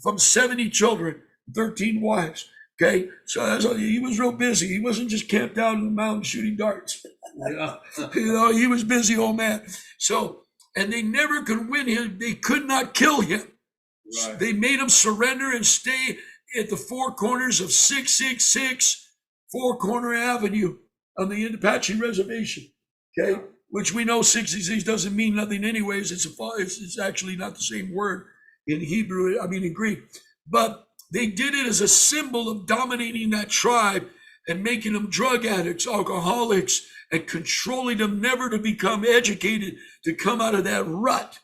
Speaker 2: from 70 children, 13 wives. Okay, so he was real busy. He wasn't just camped out in the mountain shooting darts.
Speaker 1: Yeah.
Speaker 2: He was busy, old man. So, and they never could win him. They could not kill him.
Speaker 1: Right.
Speaker 2: They made him surrender and stay at the four corners of 666 Four Corner Avenue on the Apache Reservation. Okay, which we know 66 doesn't mean nothing anyways. It's actually not the same word in Hebrew, in Greek. but they did it as a symbol of dominating that tribe and making them drug addicts, alcoholics, and controlling them never to become educated, to come out of that rut.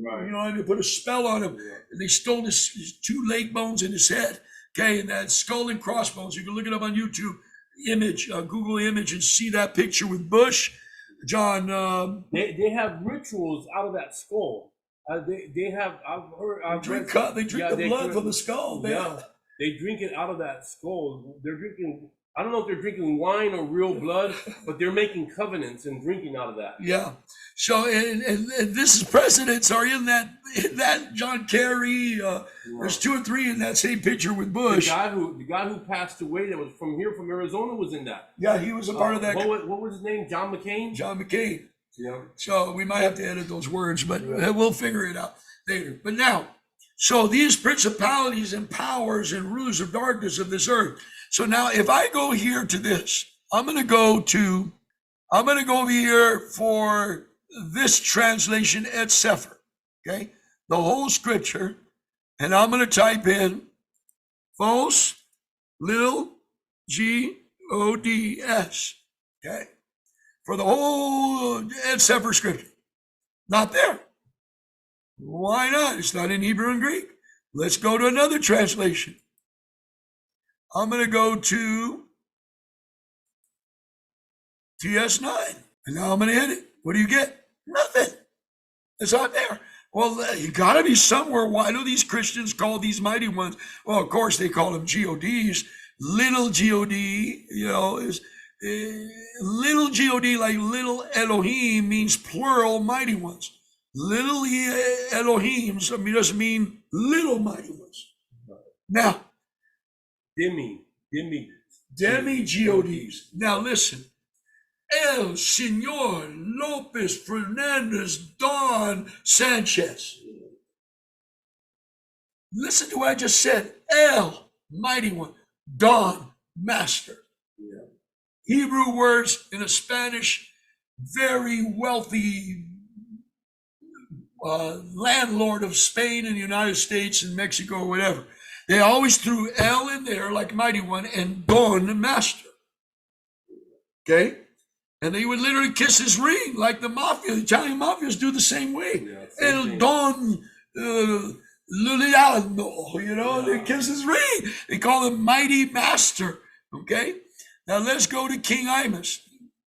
Speaker 1: Right.
Speaker 2: You know, they put a spell on him. And they stole his 2 leg bones in his head, okay, and that skull and crossbones. You can look it up on YouTube, Google image, and see that picture with Bush. John,
Speaker 3: they have rituals out of that skull. They have. I've
Speaker 2: drink
Speaker 3: read,
Speaker 2: they drink the blood from the skull.
Speaker 3: Yeah, they drink it out of that skull. They're drinking. I don't know if they're drinking wine or real blood, but they're making covenants and drinking out of that.
Speaker 2: Yeah. So and this is presidents are in that John Kerry. There's 2 or 3 in that same picture with Bush.
Speaker 3: The guy who passed away that was from Arizona was in that.
Speaker 2: Yeah, he was a part of that.
Speaker 3: What was his name? John McCain.
Speaker 2: John McCain.
Speaker 3: Yeah.
Speaker 2: So we might have to edit those words, but we'll figure it out later. But now, so these principalities and powers and rulers of darkness of this earth. So now if I go here to this, I'm going to go over here for this translation et Sefer, okay? The whole scripture, and I'm going to type in false little G-O-D-S, okay? For the whole et Sefer scripture. Not there. Why not? It's not in Hebrew and Greek. Let's go to another translation. I'm going to go to TS9. And now I'm going to hit it. What do you get? Nothing. It's not there. Well, you got to be somewhere. Why do these Christians call these mighty ones? Well, of course, they call them GODs. Little GOD, you know, is little GOD, like little Elohim, means plural mighty ones. Little Elohims, I mean, doesn't mean little mighty ones. Now, demi-GODs. Now listen. El Señor Lopez Fernandez Don Sanchez. Listen to what I just said. El, mighty one. Don, master.
Speaker 3: Yeah.
Speaker 2: Hebrew words in a Spanish, very wealthy landlord of Spain and the United States and Mexico or whatever. They always threw El in there like mighty one and Don, master. Okay? And they would literally kiss his ring like the mafia. The Italian mafias do the same way.
Speaker 3: Yeah,
Speaker 2: El Don Luliano, you know, they kiss his ring. They call him mighty master. Okay? Now let's go to King Imus.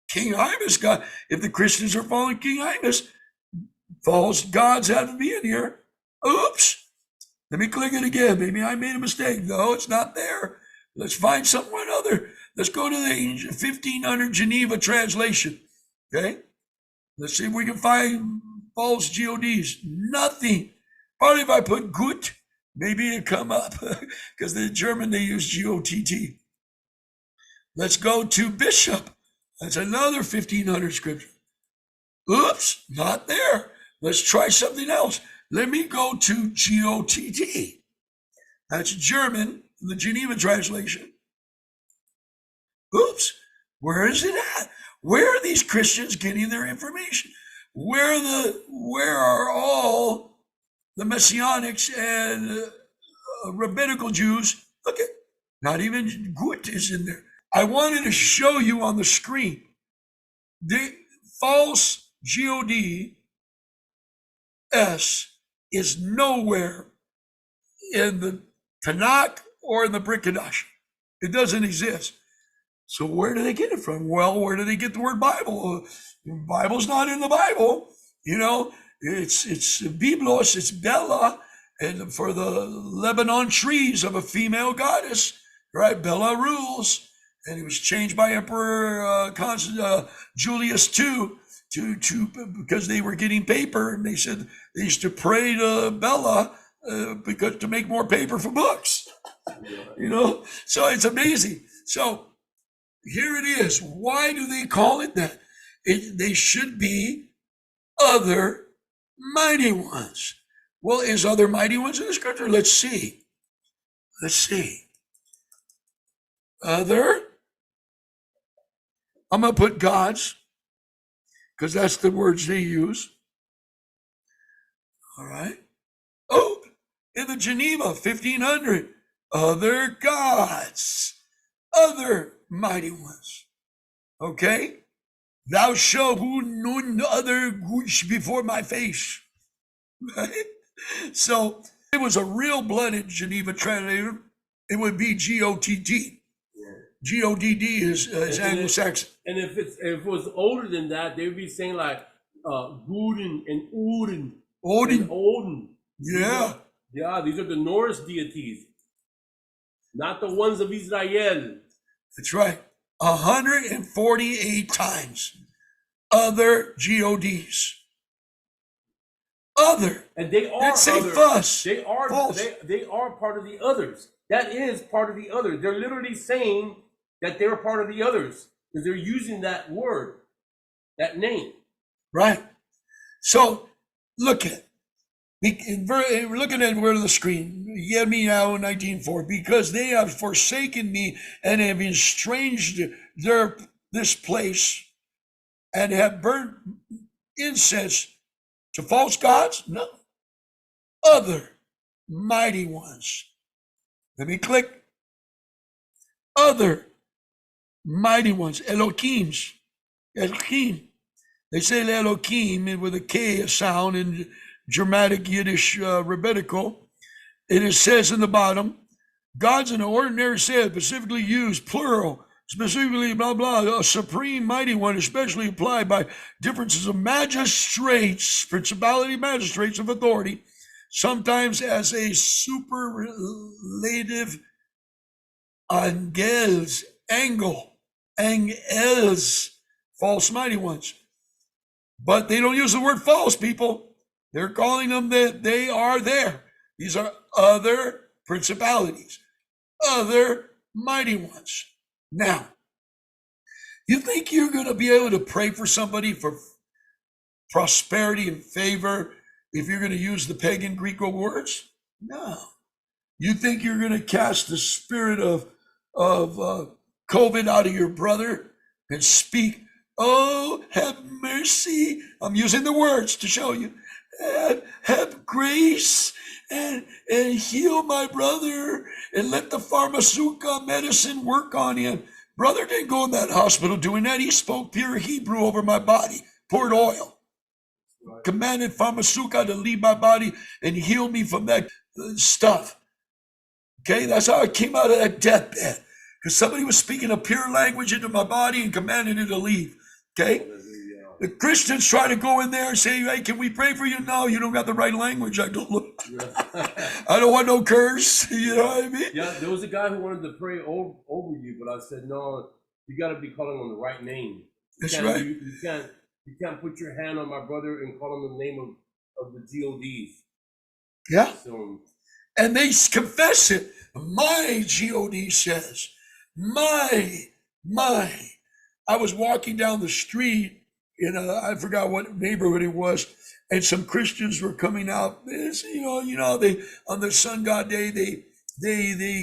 Speaker 2: King Imus got, if the Christians are following King Imus, false gods have to be in here. Oops. Let me click it again. Maybe I made a mistake. No, it's not there. Let's find someone other. Let's go to the 1500 Geneva translation. Okay? Let's see if we can find false GODs. Nothing. Probably if I put gut, maybe it'll come up because the German, they use G-O-T-T. Let's go to bishop. That's another 1500 scripture. Oops, not there. Let's try something else. Let me go to G-O-T-T. That's German, the Geneva translation. Oops, where is it at? Where are these Christians getting their information? Where are all the Messianics and Rabbinical Jews? Look at, not even gut is in there. I wanted to show you on the screen the false GOD-S is nowhere in the TaNaK or in the Brit Kadash. It doesn't exist. So where do they get it from? Well, where do they get the word Bible? The Bible's not in the Bible. You know, it's Biblos, it's Bella, and for the Lebanon trees of a female goddess, right? Bella rules. And it was changed by Emperor Julius II to because they were getting paper, and they said they used to pray to Bella because to make more paper for books. You know, so it's amazing. So here it is. Why do they call it that? They should be other mighty ones. Well, is other mighty ones in the scripture? Let's see. Other. I'm going to put gods because that's the words they use. All right. Oh, In the Geneva, 1500, other gods, other mighty ones. Okay? Thou shalt do none other gods before my face. Right? So it was a real blooded Geneva translator. It would be G-O-T-T. G-O-D-D is Anglo-Saxon.
Speaker 3: And if it was older than that, they would be saying like Gudin and Udin.
Speaker 2: Odin.
Speaker 3: And Odin.
Speaker 2: Yeah.
Speaker 3: Yeah, these are the Norse deities, not the ones of Israel.
Speaker 2: That's right. 148 times. Other GODs. Other.
Speaker 3: And they are
Speaker 2: Didn't say
Speaker 3: other.
Speaker 2: fuss.
Speaker 3: They are
Speaker 2: False.
Speaker 3: they are part of the others. That is part of the others. They're literally saying that they're part of the others because they're using that word, that name.
Speaker 2: Right. So look at it. We're looking at word of the screen. Yirmiyahu 19:4. Because they have forsaken me and have estranged this place and have burnt incense to false gods? No. Other mighty ones. Let me click. Other mighty ones. Elohims. Elohim. They say Elohim with a K sound in Dramatic Yiddish Rabbinical. It says in the bottom, gods in an ordinary sense, specifically used, plural, specifically blah, blah, a supreme mighty one, especially applied by differences of magistrates, principality magistrates of authority, sometimes as a superlative angels, false mighty ones. But they don't use the word false, people. They're calling them that they are there. These are other principalities, other mighty ones. Now, you think you're going to be able to pray for somebody for prosperity and favor if you're going to use the pagan Greek words? No. You think you're going to cast the spirit of COVID out of your brother and speak, oh, have mercy. I'm using the words to show you. Have grace and heal my brother and let the pharmaceutical medicine work on him. Brother didn't go in that hospital doing that. He spoke pure Hebrew over my body, poured oil, commanded pharmaceutical to leave my body and heal me from that stuff. Okay, that's how I came out of that deathbed, because somebody was speaking a pure language into my body and commanded it to leave. Okay. The Christians try to go in there and say, hey, can we pray for you? No, you don't got the right language. I don't look. I don't want no curse. You know what I mean?
Speaker 3: Yeah, there was a guy who wanted to pray over you, but I said, no, you got to be calling on the right name.
Speaker 2: That's right.
Speaker 3: You can't put your hand on my brother and call him the name of the GODs.
Speaker 2: Yeah.
Speaker 3: So,
Speaker 2: and they confess it. My GOD says, my. I was walking down the street in I forgot what neighborhood it was, and some Christians were coming out. They on their sun god day, they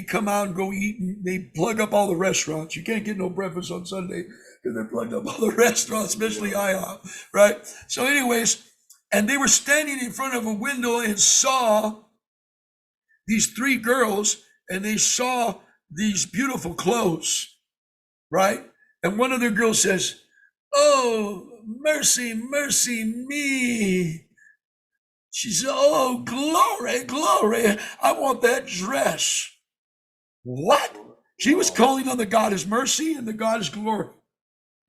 Speaker 2: come out and go eat, and they plug up all the restaurants. You can't get no breakfast on Sunday because they plugged up all the restaurants, especially IHOP, right? So anyways, and they were standing in front of a window and saw these three girls, and they saw these beautiful clothes, right? And one of the girls says, oh, mercy, mercy me. She said, oh, glory, glory. I want that dress. What? She was calling on the goddess mercy and the goddess glory.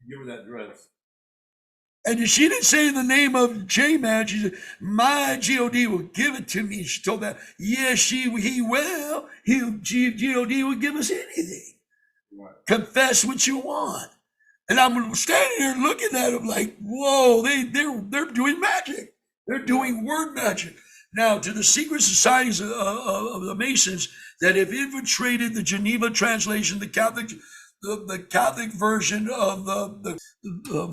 Speaker 3: give her that dress.
Speaker 2: And she didn't say in the name of J-Man. She said, my G-O-D will give it to me. She told that, yes, he will. G-O-D will give us anything. Right. Confess what you want. And I'm standing there looking at them like, whoa, they're doing magic. They're doing word magic. Now, to the secret societies of the Masons that have infiltrated the Geneva translation, the Catholic version of the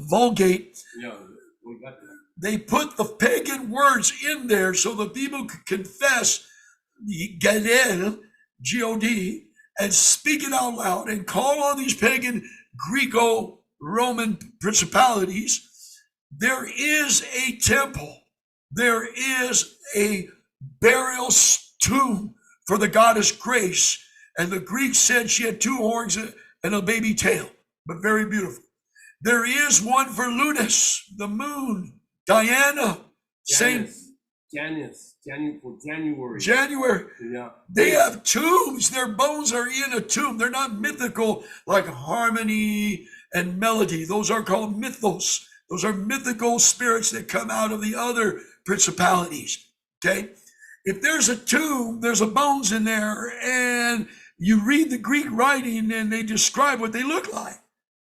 Speaker 2: Vulgate, they put the pagan words in there so the people could confess the Gadel, G-O-D, and speak it out loud and call on these pagan Greco-Roman principalities. There is a temple. There is a burial tomb for the goddess Grace. And the Greeks said she had 2 horns and a baby tail, but very beautiful. There is one for Lunas, the moon, Diana,
Speaker 3: Janus for January.
Speaker 2: January.
Speaker 3: Yeah.
Speaker 2: They have tombs. Their bones are in a tomb. They're not mythical like harmony and melody. Those are called mythos. Those are mythical spirits that come out of the other principalities. Okay? If there's a tomb, there's a bones in there, and you read the Greek writing and they describe what they look like.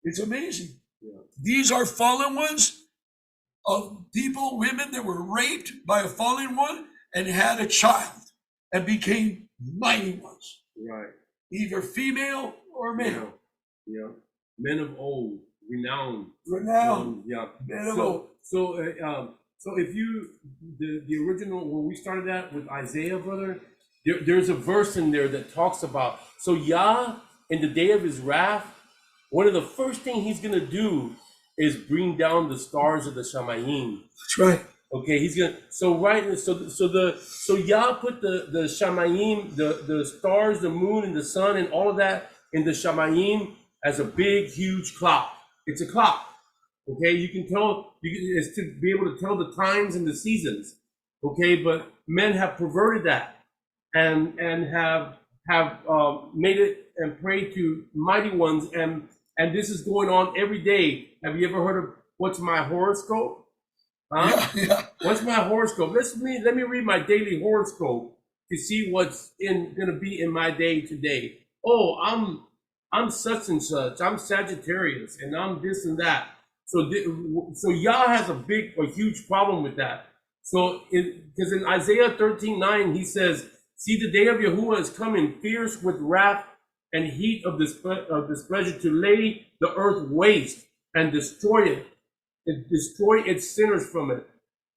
Speaker 2: It's amazing.
Speaker 3: Yeah.
Speaker 2: These are fallen ones of people, women that were raped by a fallen one and had a child and became mighty ones.
Speaker 3: Right.
Speaker 2: Either female or male.
Speaker 3: Yeah. Men of old, renowned. Yeah.
Speaker 2: Men of old.
Speaker 3: So if you the original, when we started that with Isaiah, brother, there's a verse in there that talks about, so Yah in the day of his wrath, one of the first things he's gonna do is bring down the stars of the Shamayim.
Speaker 2: That's right.
Speaker 3: Okay, he's gonna so Yah put the Shamayim, the stars, the moon, and the sun, and all of that in the Shamayim as a big, huge clock. It's a clock. Okay, you can tell, it's to be able to tell the times and the seasons. Okay, but men have perverted that and have made it and prayed to mighty ones, and this is going on every day. Have you ever heard of what's my horoscope? Huh?
Speaker 2: Yeah.
Speaker 3: What's my horoscope? Let me read my daily horoscope to see what's gonna be in my day today. Oh, I'm such and such. I'm Sagittarius, and I'm this and that. So Yah has a huge problem with that. So because in Isaiah 13:9 he says, "See, the day of Yahuwah is coming, fierce with wrath and heat of displeasure, to lay the earth waste and destroy it, and destroy its sinners from it.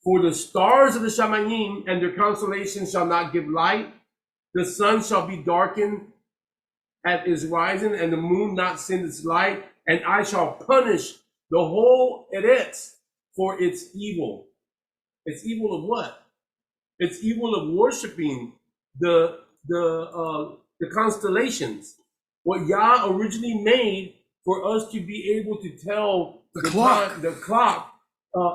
Speaker 3: For the stars of the Shamayim and their constellations shall not give light. The sun shall be darkened at its rising, and the moon not send its light. And I shall punish the whole Eretz for its evil." It's evil of what? It's evil of worshiping the constellations. What Yah originally made for us to be able to tell
Speaker 2: the clock.
Speaker 3: time, the clock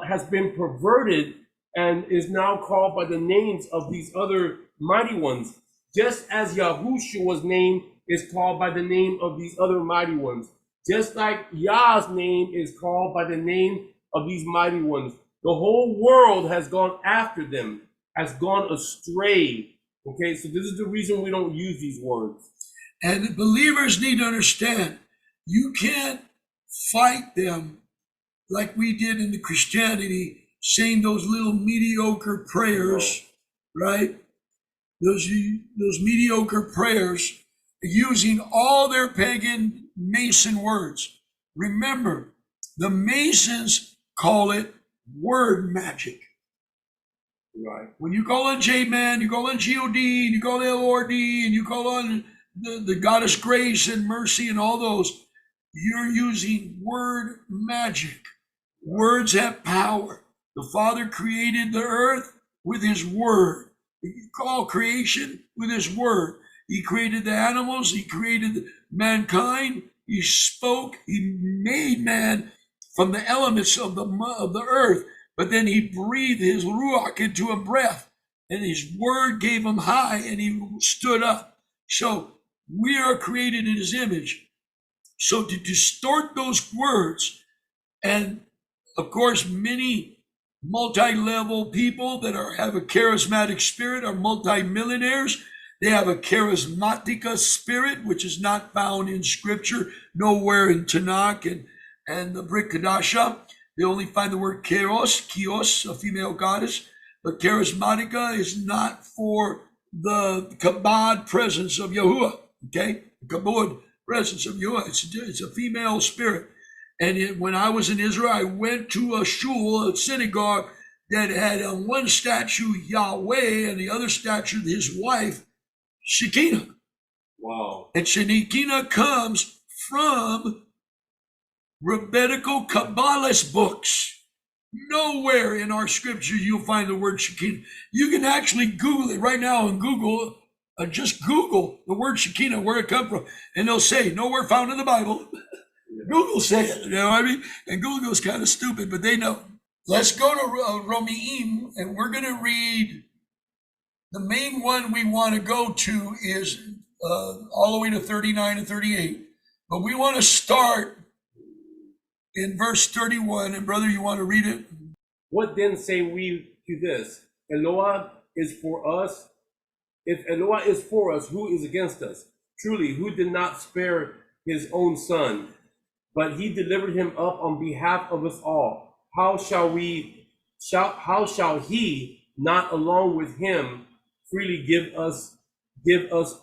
Speaker 3: has been perverted and is now called by the names of these other mighty ones. Just as Yahushua's name is called by the name of these other mighty ones. Just like Yah's name is called by the name of these mighty ones. The whole world has gone after them, has gone astray. Okay, so this is the reason we don't use these words.
Speaker 2: And believers need to understand, you can't fight them like we did in the Christianity, saying those little mediocre prayers, right? Those mediocre prayers, using all their pagan Mason words. Remember, the Masons call it word magic.
Speaker 3: Right.
Speaker 2: When you call on J-Man, you call on G-O-D, and you call on L-O-R-D, and you call on the goddess Grace and Mercy and all those, you're using word magic. Words have power. The Father created the earth with his word. You call creation with his word. He created the animals. He created mankind. He spoke. He made man from the elements of the earth. But then he breathed his ruach into a breath, and his word gave him high, and he stood up. So we are created in his image. So to distort those words, and of course, many multi-level people that have a charismatic spirit are multi-millionaires. They have a charismatica spirit, which is not found in Scripture, nowhere in TaNaK and the Brit Kadasha. They only find the word Kios, a female goddess. But charismatica is not for the kabod presence of Yahuwah, okay? The kabod presence of Yahuwah. It's a female spirit. And when I was in Israel, I went to a shul, a synagogue, that had on one statue Yahweh and the other statue his wife, Shekinah.
Speaker 3: Wow.
Speaker 2: And Shekinah comes from rabbinical Kabbalist books. Nowhere in our scripture you'll find the word Shekinah. You can actually Google it right now and Google, just Google the word Shekinah, where it comes from, and they'll say nowhere found in the Bible. Google say it, you know what I mean? And Google's kind of stupid, but they know. Let's go to Romeim, and we're going to read. The main one we want to go to is all the way to 39 and 38. But we want to start in verse 31. And brother, you want to read it?
Speaker 3: What then say we to this? Eloah is for us. If Eloah is for us, who is against us? Truly, who did not spare his own son, but he delivered him up on behalf of us all? How shall he not along with him freely give us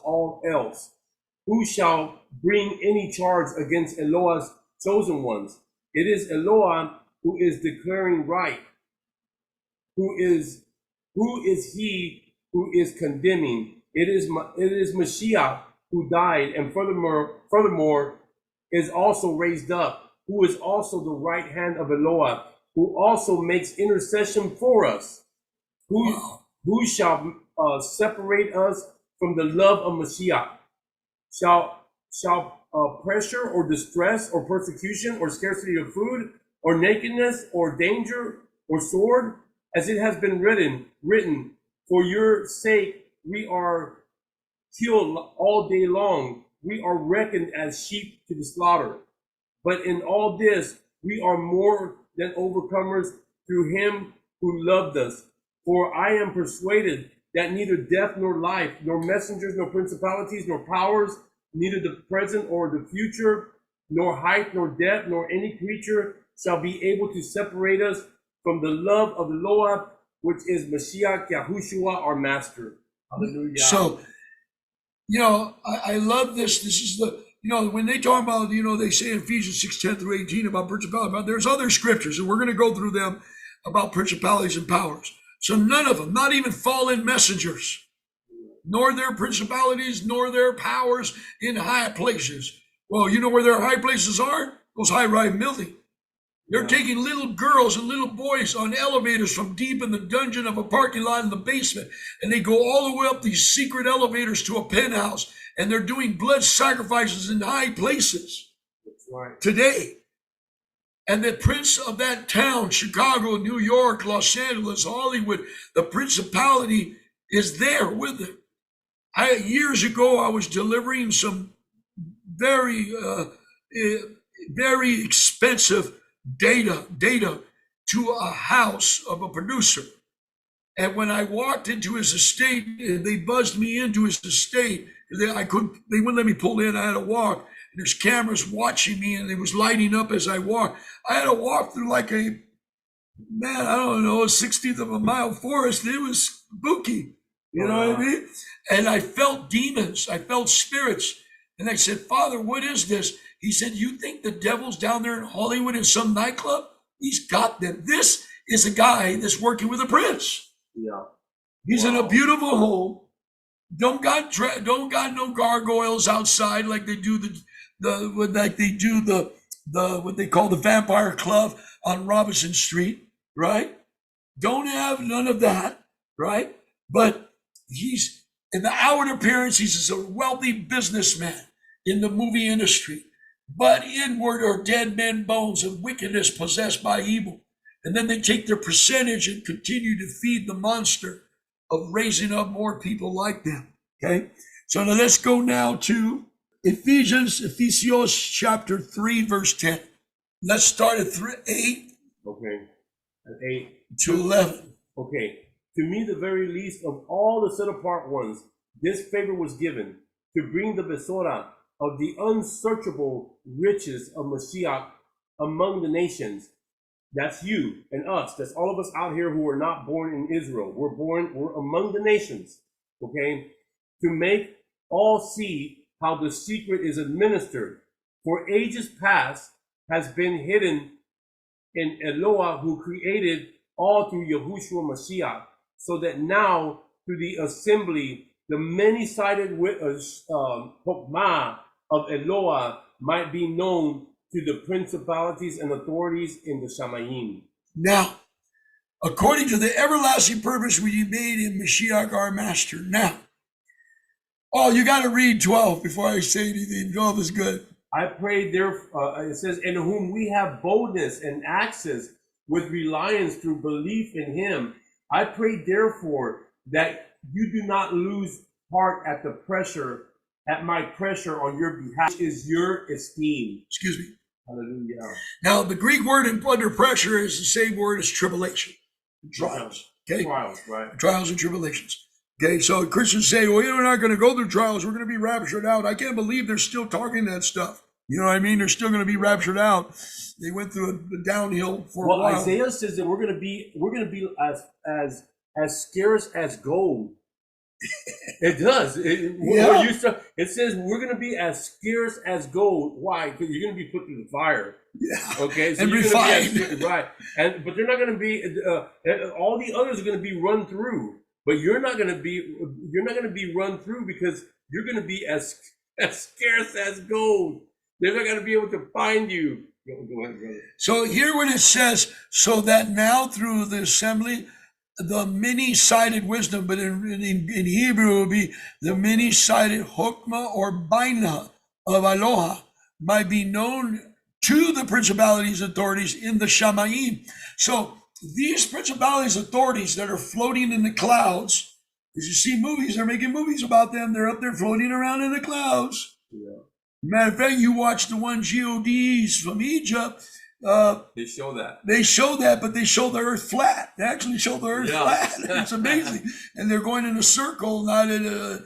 Speaker 3: all else? Who shall bring any charge against Eloah's chosen ones? It is Eloah who is declaring right. Who is he who is condemning? It is Mashiach who died, and furthermore is also raised up, who is also the right hand of Eloah, who also makes intercession for us. Who shall separate us from the love of Mashiach? Shall pressure or distress or persecution or scarcity of food or nakedness or danger or sword? As it has been written, for your sake we are killed all day long. We are reckoned as sheep to the slaughter. But in all this we are more than overcomers through him who loved us. For I am persuaded that neither death nor life, nor messengers, nor principalities, nor powers, neither the present or the future, nor height, nor depth, nor any creature shall be able to separate us from the love of the Lord, which is Mashiach Yahushua, our Master. Hallelujah.
Speaker 2: So, I love this. This is when they talk about, they say in Ephesians 6:10 through 18 about principalities, but there's other scriptures, and we're going to go through them about principalities and powers. So none of them, not even fallen messengers, nor their principalities, nor their powers in high places. Well, you know where their high places are? Those high-rise buildings. They're taking little girls and little boys on elevators from deep in the dungeon of a parking lot in the basement, and they go all the way up these secret elevators to a penthouse, and they're doing blood sacrifices in high places.
Speaker 3: That's right.
Speaker 2: Today. And the prince of that town, Chicago, New York, Los Angeles, Hollywood, the principality is there with them. Years ago, I was delivering some very expensive data to a house of a producer. And when I walked into his estate, they buzzed me into his estate. They wouldn't let me pull in. I had to walk. And there's cameras watching me, and it was lighting up as I walked. I had to walk through like a 1/16 of a mile forest. It was spooky. You know what I mean? And I felt demons. I felt spirits. And I said, Father, what is this? He said, you think the devil's down there in Hollywood in some nightclub? He's got them. This is a guy that's working with a prince.
Speaker 3: Yeah.
Speaker 2: He's in a beautiful home. Don't got no gargoyles outside like they do what they call the Vampire Club on Robinson Street, right? Don't have none of that, right? But he's in the outward appearance, he's a wealthy businessman in the movie industry, but inward are dead men bones and wickedness possessed by evil. And then they take their percentage and continue to feed the monster of raising up more people like them. Okay, so now let's go now to Ephesians chapter 3, verse 10. Let's start at 8.
Speaker 3: Okay. At 8
Speaker 2: to 11.
Speaker 3: Okay. To me, the very least of all the set apart ones, this favor was given to bring the Besora of the unsearchable riches of Mashiach among the nations. That's you and us. That's all of us out here who are not born in Israel. We're among the nations. Okay. To make all see how the secret is administered. For ages past has been hidden in Eloah, who created all through Yahushua Mashiach, so that now through the assembly, the many-sided Chokmah of Eloah might be known to the principalities and authorities in the Shamayim.
Speaker 2: Now, according to the everlasting purpose which he made in Mashiach our master. Now, oh, you got to read 12 before I say anything. 12 is good.
Speaker 3: I pray there, it says, in whom we have boldness and access with reliance through belief in him. I pray therefore that you do not lose heart at my pressure on your behalf, which is your esteem.
Speaker 2: Excuse me.
Speaker 3: Hallelujah.
Speaker 2: Now, the Greek word under pressure is the same word as tribulation. Trials. Okay?
Speaker 3: Trials, right.
Speaker 2: Trials and tribulations. Okay, so Christians say, well, we're not going to go through trials. We're going to be raptured out. I can't believe they're still talking that stuff. You know what I mean? They're still going to be raptured out. They went through a downhill for a while.
Speaker 3: Well, Isaiah says that we're going to be as scarce as gold. It does. It says we're going to be as scarce as gold. Why? Because you're going to be put through the fire.
Speaker 2: Yeah.
Speaker 3: Okay. So
Speaker 2: and
Speaker 3: you're
Speaker 2: refined.
Speaker 3: Gonna be right. But they're not going to be. All the others are going to be run through. But you're not going to be. You're not going to be run through because you're going to be as scarce as gold. They're not going to be able to find you. Go ahead, brother.
Speaker 2: So here when it says, so that now through the assembly, the many-sided wisdom, but in Hebrew it would be the many-sided hokmah or baina of Aloha might be known to the principalities authorities in the Shamayim. So these principalities authorities that are floating in the clouds, as you see movies, they're making movies about them. They're up there floating around in the clouds.
Speaker 3: Yeah.
Speaker 2: Matter of fact, you watch the one GODs from Egypt.
Speaker 3: They show that.
Speaker 2: They show that, but they show the earth flat. They actually show the earth flat. It's amazing. And they're going in a circle, not around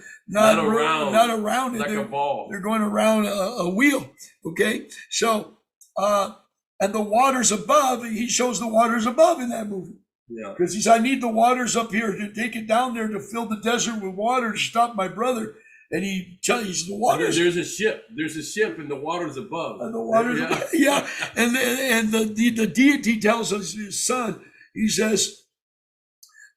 Speaker 2: it.
Speaker 3: Like a ball.
Speaker 2: They're going around a wheel. Okay? So, and the waters above, he shows the waters above in that movie.
Speaker 3: Yeah.
Speaker 2: Because he says, I need the waters up here to take it down there to fill the desert with water to stop my brother. And he tells you the waters.
Speaker 3: There's a ship. There's a ship, and the waters above.
Speaker 2: And the waters, yeah. And the deity tells us his son. He says,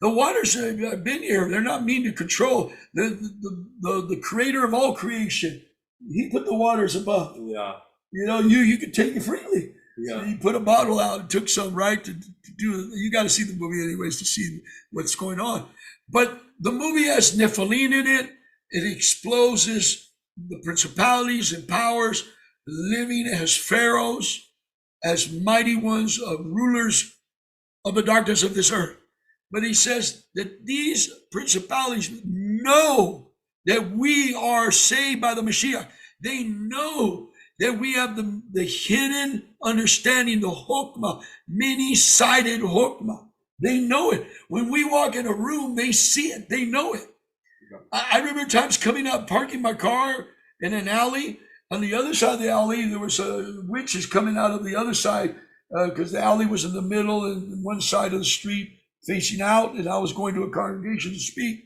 Speaker 2: the waters have been here. They're not mean to control. The creator of all creation. He put the waters above.
Speaker 3: Yeah.
Speaker 2: You know, you could take it freely.
Speaker 3: Yeah.
Speaker 2: So he put a bottle out and took some, right? To do. You got to see the movie anyways to see what's going on. But the movie has Nephilim in it. It exposes the principalities and powers living as pharaohs, as mighty ones of rulers of the darkness of this earth. But he says that these principalities know that we are saved by the Mashiach. They know that we have the hidden understanding, the hokmah, many-sided hokmah. They know it. When we walk in a room, they see it. They know it. I remember times coming out, parking my car in an alley. On the other side of the alley, there was witches coming out of the other side because the alley was in the middle and one side of the street facing out, and I was going to a congregation to speak.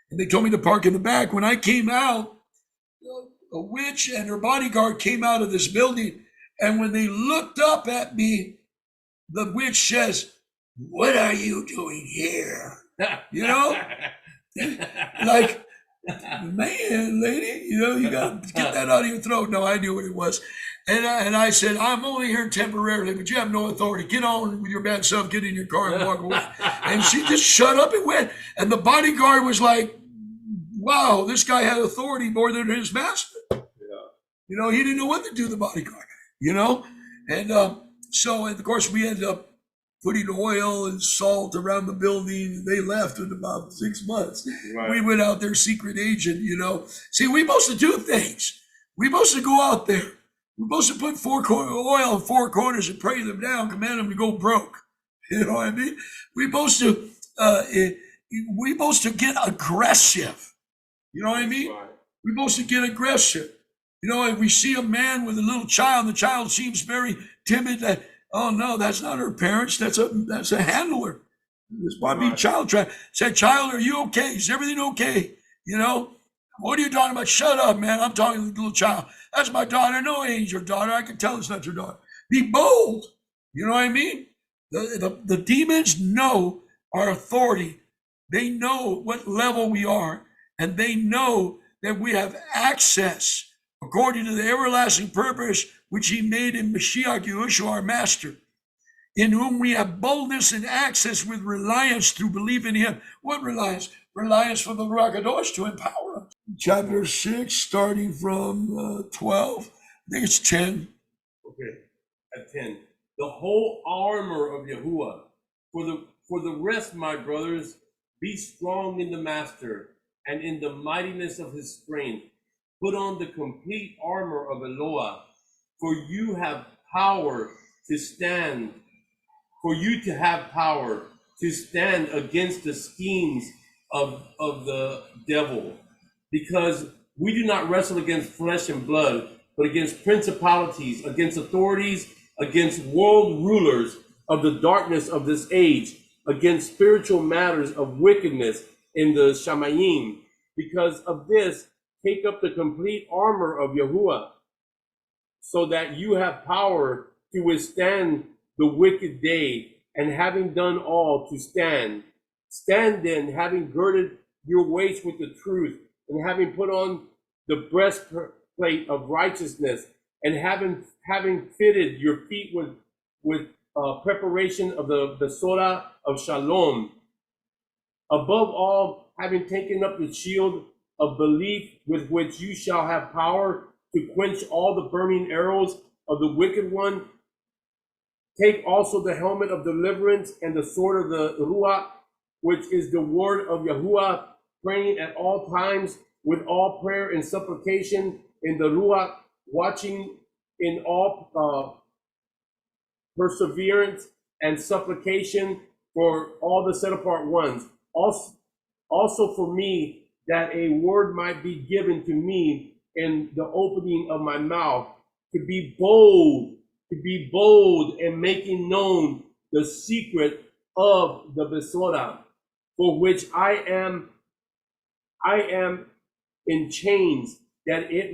Speaker 2: And they told me to park in the back. When I came out, a witch and her bodyguard came out of this building, and when they looked up at me, the witch says, "What are you doing here?" You know? Like, man, lady, you know, you got to get that out of your throat. No, I knew what it was. And I said, I'm only here temporarily, but you have no authority. Get on with your bad self, get in your car and walk away. And she just shut up and went. And the bodyguard was like, wow, this guy had authority more than his master. Yeah. You know, he didn't know what to do, the bodyguard, you know? And so, of course, we ended up putting oil and salt around the building. They left in about 6 months. Right. We went out there, secret agent, you know. See, we're supposed to do things. We're supposed to go out there. We're supposed to put oil in 4 corners and pray them down, command them to go broke. You know what I mean? We're supposed to get aggressive. You know what I mean? Right. We're supposed to get aggressive. You know, if we see a man with a little child, the child seems very timid. Oh no, that's not her parents. That's a handler. This might be child trying. Say, child, are you okay? Is everything okay? You know, what are you talking about? Shut up, man. I'm talking to the little child. That's my daughter. No, it ain't your daughter. I can tell it's not your daughter. Be bold. You know what I mean? The demons know our authority. They know what level we are, and they know that we have access according to the everlasting purpose which he made in Mashiach Yahushua, our master. in whom we have boldness and access with reliance through belief in him. What reliance? Reliance for the Ruach HaKodesh to empower us. Chapter 6, starting from 12. I think it's 10.
Speaker 3: Okay, at 10. The whole armor of Yahuwah. For the rest, my brothers, be strong in the master and in the mightiness of his strength. Put on the complete armor of Eloah, for you have power to stand. For you to have power to stand against the schemes of the devil. Because we do not wrestle against flesh and blood, but against principalities, against authorities, against world rulers of the darkness of this age, against spiritual matters of wickedness in the Shamayim. Because of this, take up the complete armor of Yahuwah, so that you have power to withstand the wicked day, and having done all, to stand. Stand then, having girded your waist with the truth, and having put on the breastplate of righteousness, and having fitted your feet with preparation of the Sorah of Shalom. Above all, having taken up the shield of belief, with which you shall have power to quench all the burning arrows of the wicked one. Take also the helmet of deliverance and the sword of the Ruach, which is the word of Yahuwah, praying at all times with all prayer and supplication in the Ruach, watching in all perseverance and supplication for all the set apart ones. Also for me, that a word might be given to me in the opening of my mouth, to be bold and making known the secret of the Besorah, for which I am in chains, that in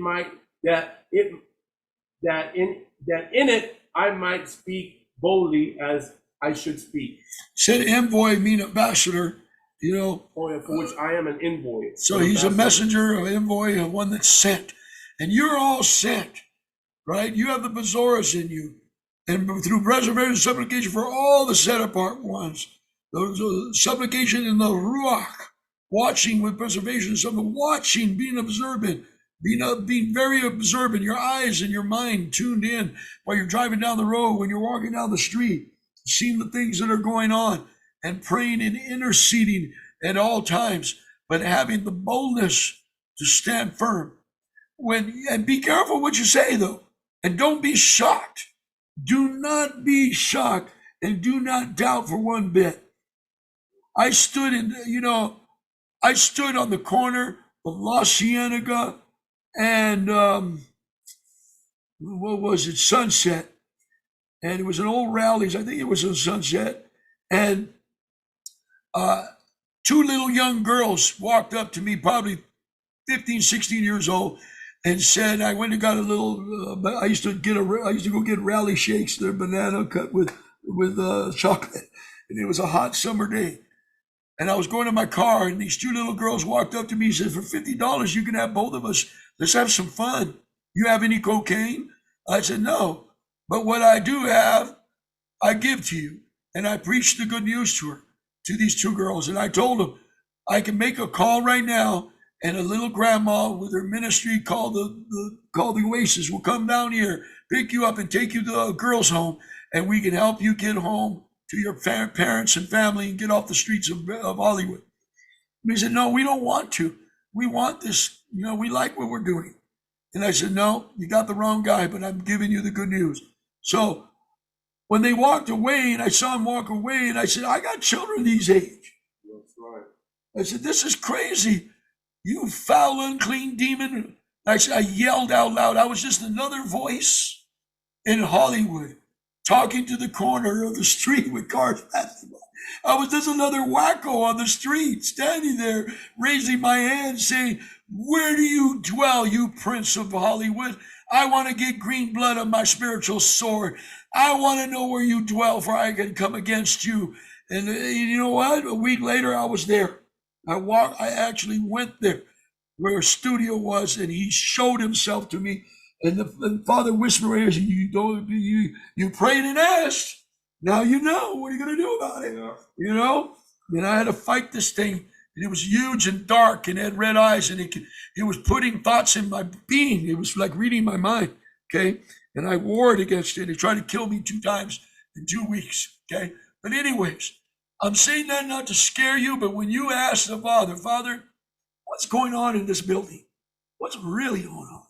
Speaker 3: it I might speak boldly as I should speak.
Speaker 2: Said envoy mean ambassador, you know.
Speaker 3: For which I am an envoy.
Speaker 2: So he's a messenger, an envoy, one that's sent. And you're all sent, right? You have the Besorahs in you. And through preservation and supplication for all the set apart ones, the supplication in the Ruach, watching with preservation, watching, being observant, being very observant, your eyes and your mind tuned in while you're driving down the road, when you're walking down the street, seeing the things that are going on, and praying and interceding at all times, but having the boldness to stand firm. And be careful what you say, though, and don't be shocked. Do not be shocked, and do not doubt for one bit. I stood on the corner of La Cienega and Sunset, and it was an old Rally's. I think it was in Sunset, and two little young girls walked up to me, probably 15, 16 years old, and said, I went and got a little, I used to go get Rally shakes, they're banana cut with chocolate. And it was a hot summer day. And I was going to my car, and these two little girls walked up to me and said, for $50, you can have both of us. Let's have some fun. You have any cocaine? I said, no. But what I do have, I give to you. And I preached the good news to these two girls. And I told them, I can make a call right now, and a little grandma with her ministry called the Oasis will come down here, pick you up, and take you to a girls' home, and we can help you get home to your parents and family and get off the streets of Hollywood. And they said, no, we don't want to. We want this. We like what we're doing. And I said, no, you got the wrong guy, but I'm giving you the good news. So when they walked away, and I saw them walk away, and I said, I got children these age.
Speaker 3: That's right.
Speaker 2: I said, this is crazy. You foul, unclean demon. I yelled out loud. I was just another voice in Hollywood, talking to the corner of the street with cars passing by. I was just another wacko on the street, standing there, raising my hand, saying, where do you dwell, you prince of Hollywood? I want to get green blood on my spiritual sword. I want to know where you dwell, for I can come against you. And you know what? A week later, I was there. I actually went there where a studio was, and he showed himself to me. And the Father whispered, you prayed and asked. Now you know. What are you going to do about it?
Speaker 3: Yeah.
Speaker 2: You know? And I had to fight this thing. And it was huge and dark and had red eyes. And it was putting thoughts in my being. It was like reading my mind. Okay? And I warred against it. It tried to kill me 2 times in 2 weeks. Okay? But anyways, I'm saying that not to scare you, but when you ask the Father, what's going on in this building? What's really going on?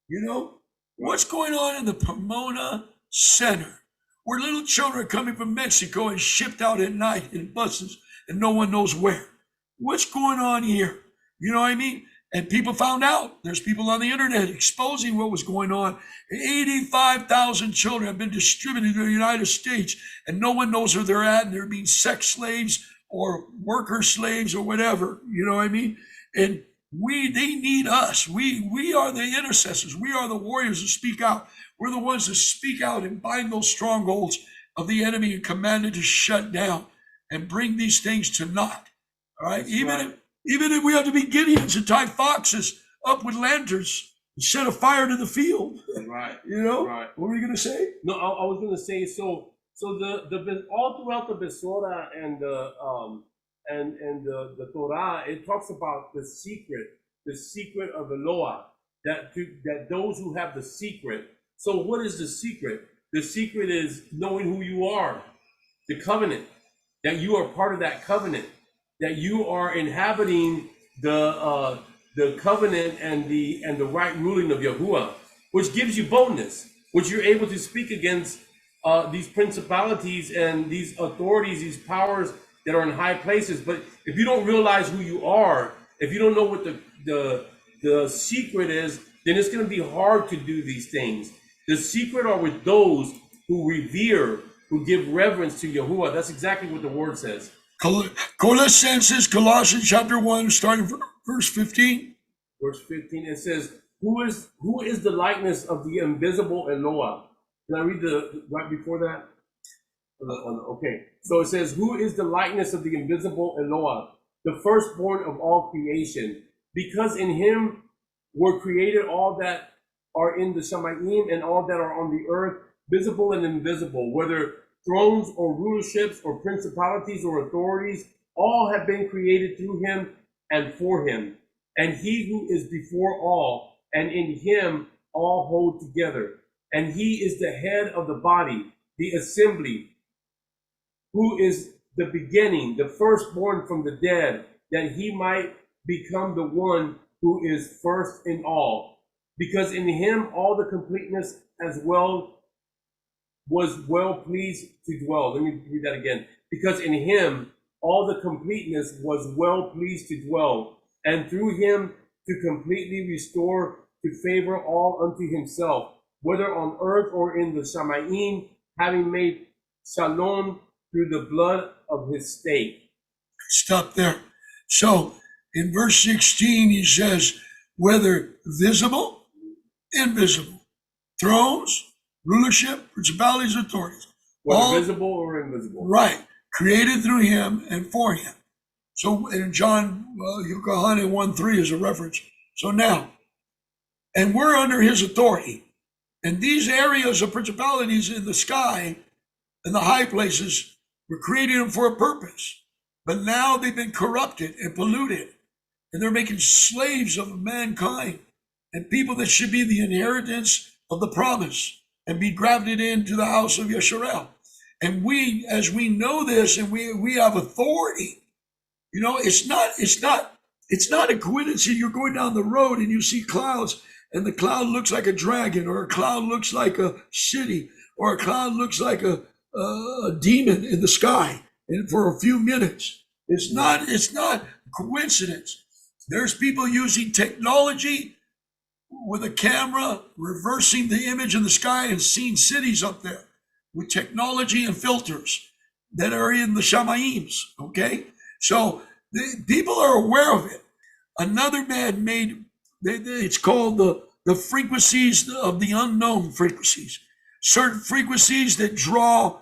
Speaker 2: You know? What's going on in the Pomona Center, where little children are coming from Mexico and shipped out at night in buses and no one knows where? What's going on here? You know what I mean? And people found out. There's people on the internet exposing what was going on. 85,000 children have been distributed to the United States, and no one knows where they're at, and they're being sex slaves or worker slaves or whatever. You know what I mean? And they need us. We are the intercessors. We are the warriors that speak out. We're the ones that speak out and bind those strongholds of the enemy and command it to shut down and bring these things to naught. All right? Even if we have to be Gideons and tie foxes up with lanterns and set a fire to the field.
Speaker 3: Right.
Speaker 2: You know?
Speaker 3: Right.
Speaker 2: What were you going to say?
Speaker 3: No, I was going to say, so the all throughout the Besora and the Torah, it talks about the secret of Eloah, that those who have the secret. So what is the secret? The secret is knowing who you are, the covenant, that you are part of that covenant, that you are inhabiting the covenant and the right ruling of Yahuwah, which gives you boldness, which you're able to speak against these principalities and these authorities, these powers that are in high places. But if you don't realize who you are, if you don't know what the secret is, then it's going to be hard to do these things. The secret are with those who revere, who give reverence to Yahuwah. That's exactly what the word says.
Speaker 2: Colossians chapter 1, starting from verse 15.
Speaker 3: Verse 15, it says, who is the likeness of the invisible Eloah? Can I read the right before that? Okay, so it says, who is the likeness of the invisible Eloah, the firstborn of all creation? Because in him were created all that are in the Shamayim and all that are on the earth, visible and invisible, whether thrones or rulerships or principalities or authorities, all have been created through him and for him. And he who is before all, and in him all hold together. And he is the head of the body, the assembly, who is the beginning, the firstborn from the dead, that he might become the one who is first in all. Because in him all the completeness as well was well pleased to dwell. Let me read that again. Because in him all the completeness was well pleased to dwell, and through him to completely restore to favor all unto himself, whether on earth or in the Shamayim, having made shalom through the blood of his state.
Speaker 2: Stop there. So in verse 16, he says, whether visible, invisible, thrones, rulership, principalities, authorities.
Speaker 3: Whether visible or invisible.
Speaker 2: Right. Created through him and for him. So in John, Yochanan 1:3 is a reference. So now, and we're under his authority. And these areas of principalities in the sky and the high places, we're creating them for a purpose. But now they've been corrupted and polluted. And they're making slaves of mankind and people that should be the inheritance of the promise and be grafted into the house of Yisrael. And we, as we know this and we have authority, you know, it's not a coincidence that you're going down the road and you see clouds and the cloud looks like a dragon, or a cloud looks like a city, or a cloud looks like a demon in the sky, and for a few minutes. It's not coincidence. There's people using technology with a camera, reversing the image in the sky and seeing cities up there with technology and filters that are in the Shamayims, okay? So the people are aware of it. Another man made, it's called the frequencies of the unknown frequencies. Certain frequencies that draw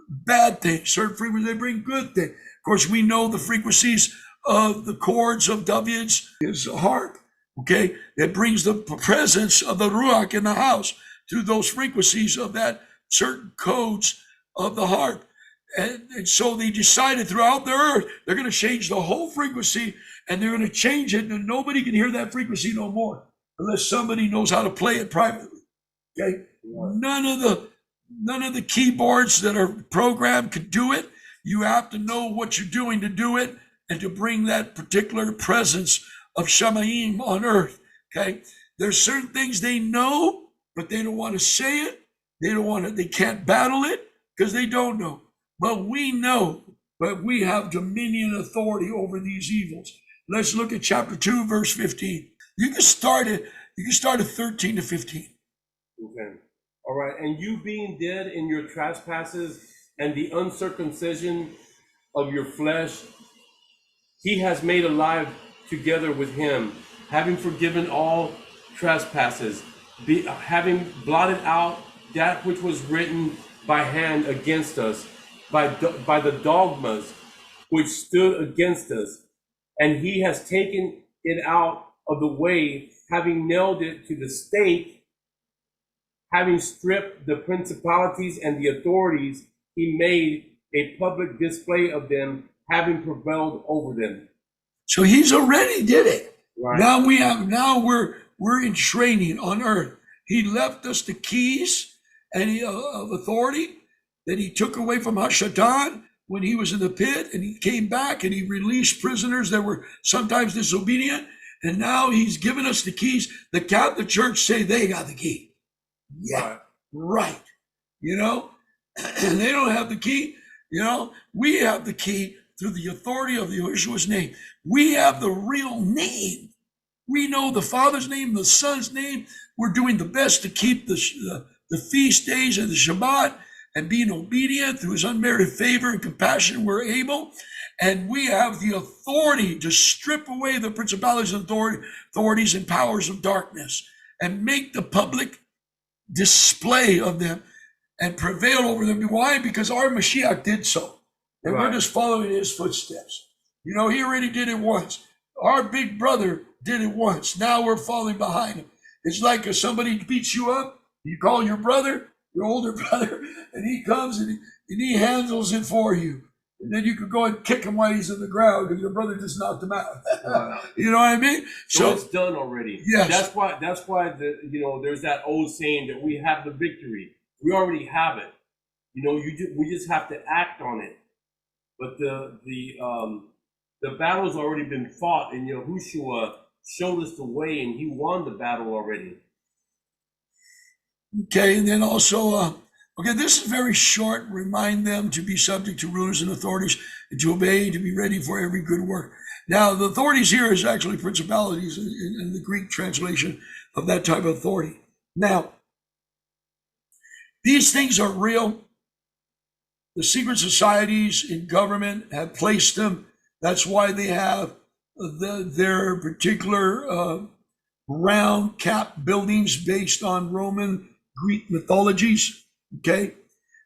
Speaker 2: bad things, certain frequencies that bring good things. Of course, we know the frequencies of the chords of David's is a harp, okay? That brings the presence of the Ruach in the house through those frequencies of that certain codes of the heart. And so they decided throughout the earth, they're going to change the whole frequency, and they're going to change it, and nobody can hear that frequency no more unless somebody knows how to play it privately. Okay? None of the keyboards that are programmed could do it. You have to know what you're doing to do it and to bring that particular presence of Shamayim on earth. Okay? There's certain things they know, but they don't want to say it. They can't battle it because they don't know. But we know, but we have dominion and authority over these evils. Let's look at chapter 2, verse 15. You can start at 13 to 15.
Speaker 3: Okay. All right. And you being dead in your trespasses and the uncircumcision of your flesh, he has made alive together with him, having forgiven all trespasses, having blotted out that which was written by hand against us, by the dogmas which stood against us. And he has taken it out of the way, having nailed it to the stake, having stripped the principalities and the authorities, he made a public display of them, having prevailed over them.
Speaker 2: So he's already did it.
Speaker 3: Right.
Speaker 2: Now we're in training on earth. He left us the keys of authority that he took away from Hashatan when he was in the pit, and he came back and he released prisoners that were sometimes disobedient. And now he's given us the keys. The Catholic Church say they got the key. Yeah, right. You know, and they don't have the key. You know, we have the key through the authority of Yeshua's name. We have the real name. We know the Father's name, the Son's name. We're doing the best to keep the feast days and the Shabbat and being obedient through his unmerited favor and compassion. We're able. And we have the authority to strip away the principalities and authorities and powers of darkness and make the public display of them and prevail over them. Why? Because our Mashiach did so. And we're just following his footsteps. You know, he already did it once. Our big brother did it once. Now we're falling behind him. It's like if somebody beats you up, you call your brother, your older brother, and he comes and he handles it for you. And then you could go and kick him while he's in the ground because your brother just knocked him out. You know what I mean?
Speaker 3: So it's done already.
Speaker 2: Yes.
Speaker 3: That's why there's that old saying that we have the victory. We already have it. You know, we just have to act on it. But the battle's already been fought, and Yahushua showed us the way, and he won the battle already.
Speaker 2: Okay, and then also, this is very short. Remind them to be subject to rulers and authorities and to obey, to be ready for every good work. Now, the authorities here is actually principalities in the Greek translation of that type of authority. Now, these things are real. The secret societies in government have placed them. That's why they have their particular round cap buildings based on Roman Greek mythologies. Okay,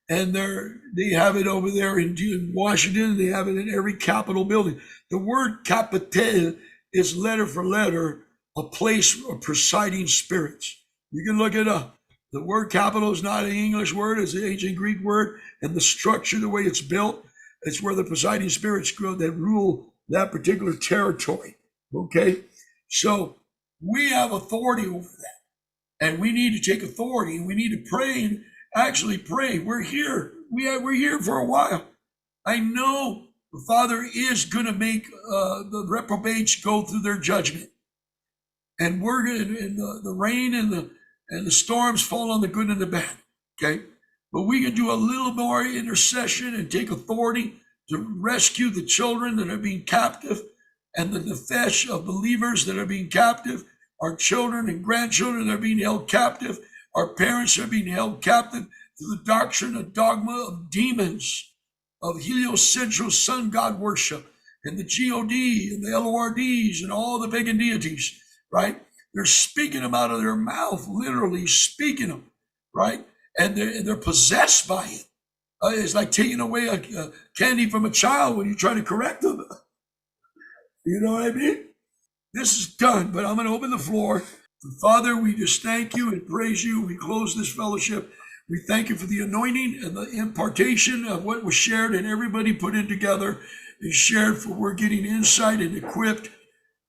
Speaker 2: and they have it over there in Washington. They have it in every Capitol building. The word capital is letter for letter a place of presiding spirits. You can look it up. The word capital is not an English word; it's an ancient Greek word, and the structure, the way it's built, it's where the presiding spirits go that rule that particular territory. Okay, so we have authority over that, and we need to take authority, and we need to pray and actually pray. We're here. We're here for a while. I know the Father is going to make the reprobates go through their judgment, and we're going to, the rain and the storms fall on the good and the bad. Okay, but we can do a little more intercession and take authority to rescue the children that are being captive and the nefesh of believers that are being captive, our children and grandchildren that are being held captive, our parents are being held captive to the doctrine and dogma of demons, of heliocentral sun god worship, and the God and the LORDs and all the pagan deities, right? They're speaking them out of their mouth, literally speaking them, right? And they're possessed by it. It's like taking away a candy from a child when you try to correct them. You know what I mean? This is done, but I'm going to open the floor. Father, we just thank you and praise you. We close this fellowship. We thank you for the anointing and the impartation of what was shared and everybody put in together and shared, for we're getting insight and equipped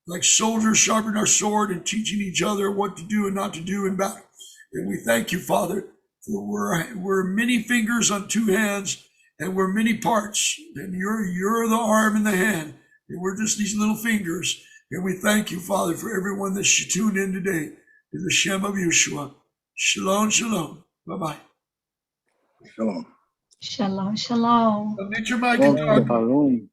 Speaker 2: like soldiers sharpen our sword and teaching each other what to do and not to do in battle. And we thank you, Father, for we're many fingers on two hands, and we're many parts, and you're the arm and the hand, and we're just these little fingers. And we thank you, Father, for everyone that's tuned in today. In the Shem of Yeshua. Shalom, shalom. Bye-bye.
Speaker 4: Shalom.
Speaker 5: Shalom, shalom.
Speaker 2: Unmute your mic and talk.
Speaker 4: Shalom.